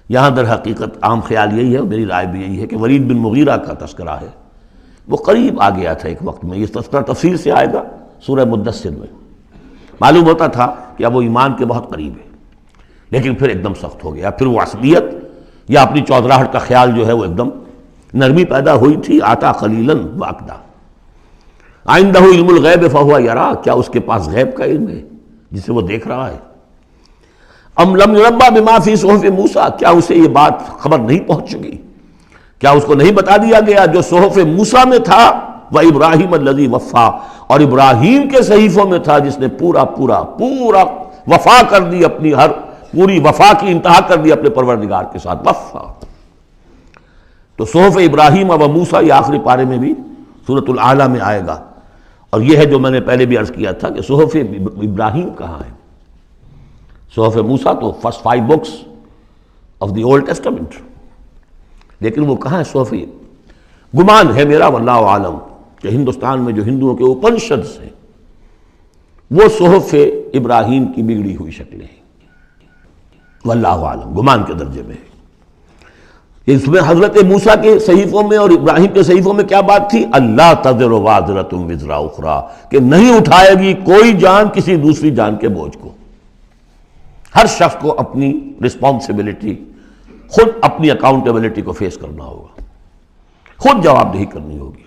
یہاں در حقیقت عام خیال یہی ہے، میری رائے بھی یہی ہے کہ ولید بن مغیرہ کا تذکرہ ہے، وہ قریب آ گیا تھا ایک وقت میں. یہ تذکرہ تفصیل سے آئے گا سورہ مدثر میں. معلوم ہوتا تھا کہ اب وہ ایمان کے بہت قریب ہے، لیکن پھر ایک دم سخت ہو گیا. پھر وہ عصبیت یا اپنی چودراہٹ کا خیال جو ہے وہ ایک دم نرمی پیدا ہوئی تھی. آتا قلیلا واقدا، عنده علم الغیب فہو یرا، کیا اس کے پاس غیب کا علم ہے جسے وہ دیکھ رہا ہے. ام لم ينبأ بما فی صحف موسیٰ، کیا اسے یہ بات خبر نہیں پہنچ چکی، کیا اس کو نہیں بتا دیا گیا جو صحف موسیٰ میں تھا. وابراہیم الذی وفا، اور ابراہیم کے صحیفوں میں تھا جس نے پورا وفا کر دی، اپنی ہر پوری وفا کی انتہا کر دی اپنے پروردگار کے ساتھ. وفا تو صحف ابراہیم و موسیٰ یہ آخری پارے میں بھی سورۃ الاعلیٰ میں آئے گا. اور یہ ہے جو میں نے پہلے بھی عرض کیا تھا کہ صحف ابراہیم کہاں ہے. صحف موسیٰ تو first 5 books of the old testament, لیکن وہ کہاں ہے صحف. گمان ہے میرا واللہ عالم کہ ہندوستان میں جو ہندوؤں کے اپنشدس ہیں وہ صحف ابراہیم کی بگڑی ہوئی شکلیں ہیں. واللہ عالم، گمان کے درجے میں ہے. اس میں حضرت موسیٰ کے صحیفوں میں اور ابراہیم کے صحیفوں میں کیا بات تھی؟ اللہ تزر وازرۃ وزر اخری، کہ نہیں اٹھائے گی کوئی جان کسی دوسری جان کے بوجھ کو. ہر شخص کو اپنی رسپانسبلٹی، خود اپنی اکاؤنٹیبلٹی کو فیس کرنا ہوگا، خود جواب دہی کرنی ہوگی.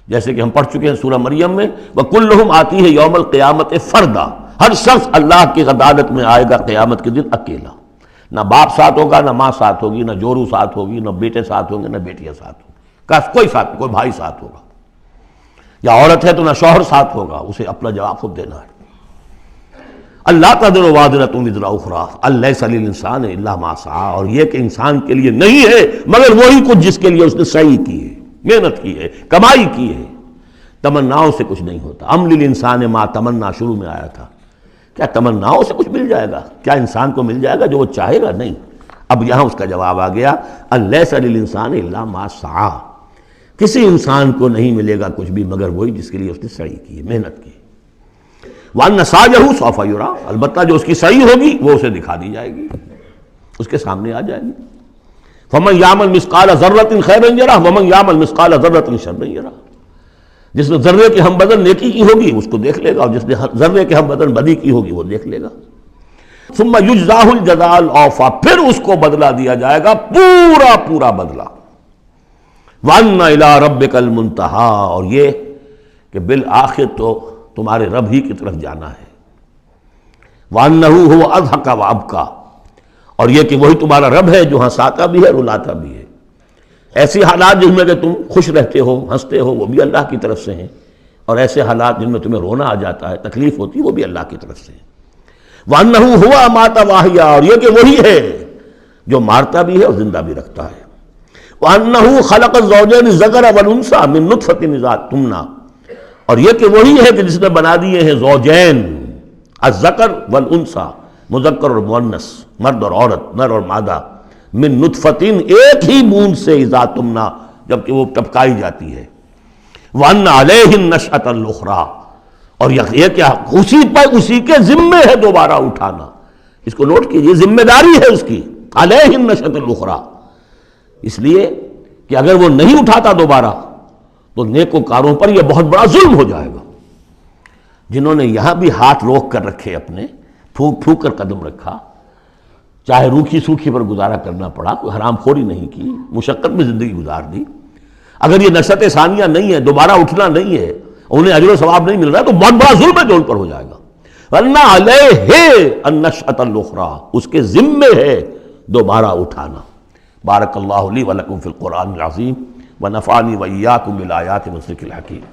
جیسے کہ ہم پڑھ چکے ہیں سورہ مریم میں، وَكُلُّهُمْ آتی ہے یوم القیامت فردا، ہر شخص اللہ کی عدالت میں آئے گا قیامت کے دن اکیلا. نہ باپ ساتھ ہوگا، نہ ماں ساتھ ہوگی، نہ جورو ساتھ ہوگی، نہ بیٹے ساتھ ہوں گے، نہ بیٹیاں ساتھ ہوں گی، کوئی ساتھ، کوئی بھائی ساتھ ہوگا. یا عورت ہے تو نہ شوہر ساتھ ہوگا، اسے اپنا جواب خود دینا ہے. اللہ تزر وازرۃ وزر اخری الیس للانسان الا ما سعی، اور یہ کہ انسان کے لیے نہیں ہے مگر وہی کچھ جس کے لیے اس نے سعی کی ہے، محنت کی ہے، کمائی کی ہے. تمناؤں سے کچھ نہیں ہوتا. ام للانسان ما تمنا شروع میں آیا تھا. کیا تمناؤں سے کچھ مل جائے گا؟ کیا انسان کو مل جائے گا جو وہ چاہے گا؟ نہیں. اب یہاں اس کا جواب آ گیا، الیس للانسان الا ما سعی، کسی انسان کو نہیں ملے گا کچھ بھی مگر وہی جس کے لیے اس نے سعی کی ہے، محنت کی. وَأَنَّ سَعْيَهُ سَوْفَ يُرَىٰ، البتہ جو اس کی صحیح ہوگی وہ اسے دکھا دی جائے گی، اس کے سامنے آ جائے گی. فَمَنْ يَعْمَلْ مِثْقَالَ ذَرَّةٍ خَيْرًا يَرَهُ وَمَنْ يَعْمَلْ مِثْقَالَ ذَرَّةٍ شَرًّا يَرَهُ. جس نے ذرے کے ہم بدن نیکی کی ہوگی اس کو دیکھ لے گا، اور جس نے ذرے کے ہم بدن بدی کی ہوگی وہ دیکھ لے گا. ثُمَّ يُجْزَاهُ الْجَزَاءَ الْأَوْفَىٰ، پھر اس کو بدلہ دیا جائے گا پورا پورا بدلہ. وَأَنَّ إِلَىٰ رَبِّكَ الْمُنتَهَىٰ، اور یہ کہ بالآخر تو تمہارے رب ہی کی طرف جانا ہے. وَأَنَّهُ هُوَ أَضْحَكَ وَأَبْكَىٰ، اور یہ کہ وہی تمہارا رب ہے جو ہنساتا بھی ہے رلاتا بھی ہے. ایسی حالات جن میں کہ تم خوش رہتے ہو، ہنستے ہو، وہ بھی اللہ کی طرف سے ہیں، اور ایسے حالات جن میں تمہیں رونا آ جاتا ہے، تکلیف ہوتی ہے، وہ بھی اللہ کی طرف سے ہیں. وَأَنَّهُ هُوَ أَمَاتَ وَأَحْيَا، اور یہ کہ وہی ہے جو مارتا بھی ہے اور زندہ بھی رکھتا ہے. وَأَنَّهُ خَلَقَ الزَّوْجَيْنِ الذَّكَرَ وَالْأُنثَىٰ مِن نُطْفَةٍ إِذَا تُمْنَىٰ، اور یہ کہ وہی ہے کہ جس نے بنا دیے ہیں زوجین، الذکر والانثیٰ، مذکر اور مؤنث، مرد اور عورت، نر اور مادہ، من نطفتن، ایک ہی بوند سے، اذا تمنا، جبکہ وہ ٹپکائی جاتی ہے. وَأَنَّ عَلَيْهِ النَّشْأَةَ الْأُخْرَىٰ، اور یہ کیا اسی پر، اسی کے ذمے ہے دوبارہ اٹھانا. اس کو نوٹ کیجئے، ذمہ داری ہے اس کی، عَلَيْهِ النَّشْأَةَ الْأُخْرَىٰ. اس لیے کہ اگر وہ نہیں اٹھاتا دوبارہ تو نیکوکاروں پر یہ بہت بڑا ظلم ہو جائے گا. جنہوں نے یہاں بھی ہاتھ روک کر رکھے، اپنے پھونک پھونک کر قدم رکھا، چاہے روکھی سوکھی پر گزارا کرنا پڑا، کوئی حرام خوری نہیں کی، مشقت میں زندگی گزار دی. اگر یہ نشأت ثانیہ نہیں ہے، دوبارہ اٹھنا نہیں ہے، انہیں اجر و ثواب نہیں مل رہا، تو بہت بڑا ظلم ہے جو ان پر ہو جائے گا. وَأَنَّ عَلَيْهِ النَّشْأَةَ الْأُخْرَىٰ، اس کے ذمے ہے دوبارہ اٹھانا. بارک اللہ لی ولکم فی القرآن العظیم ونفعنی وإیاکم بالآیات والذکر الحکیم.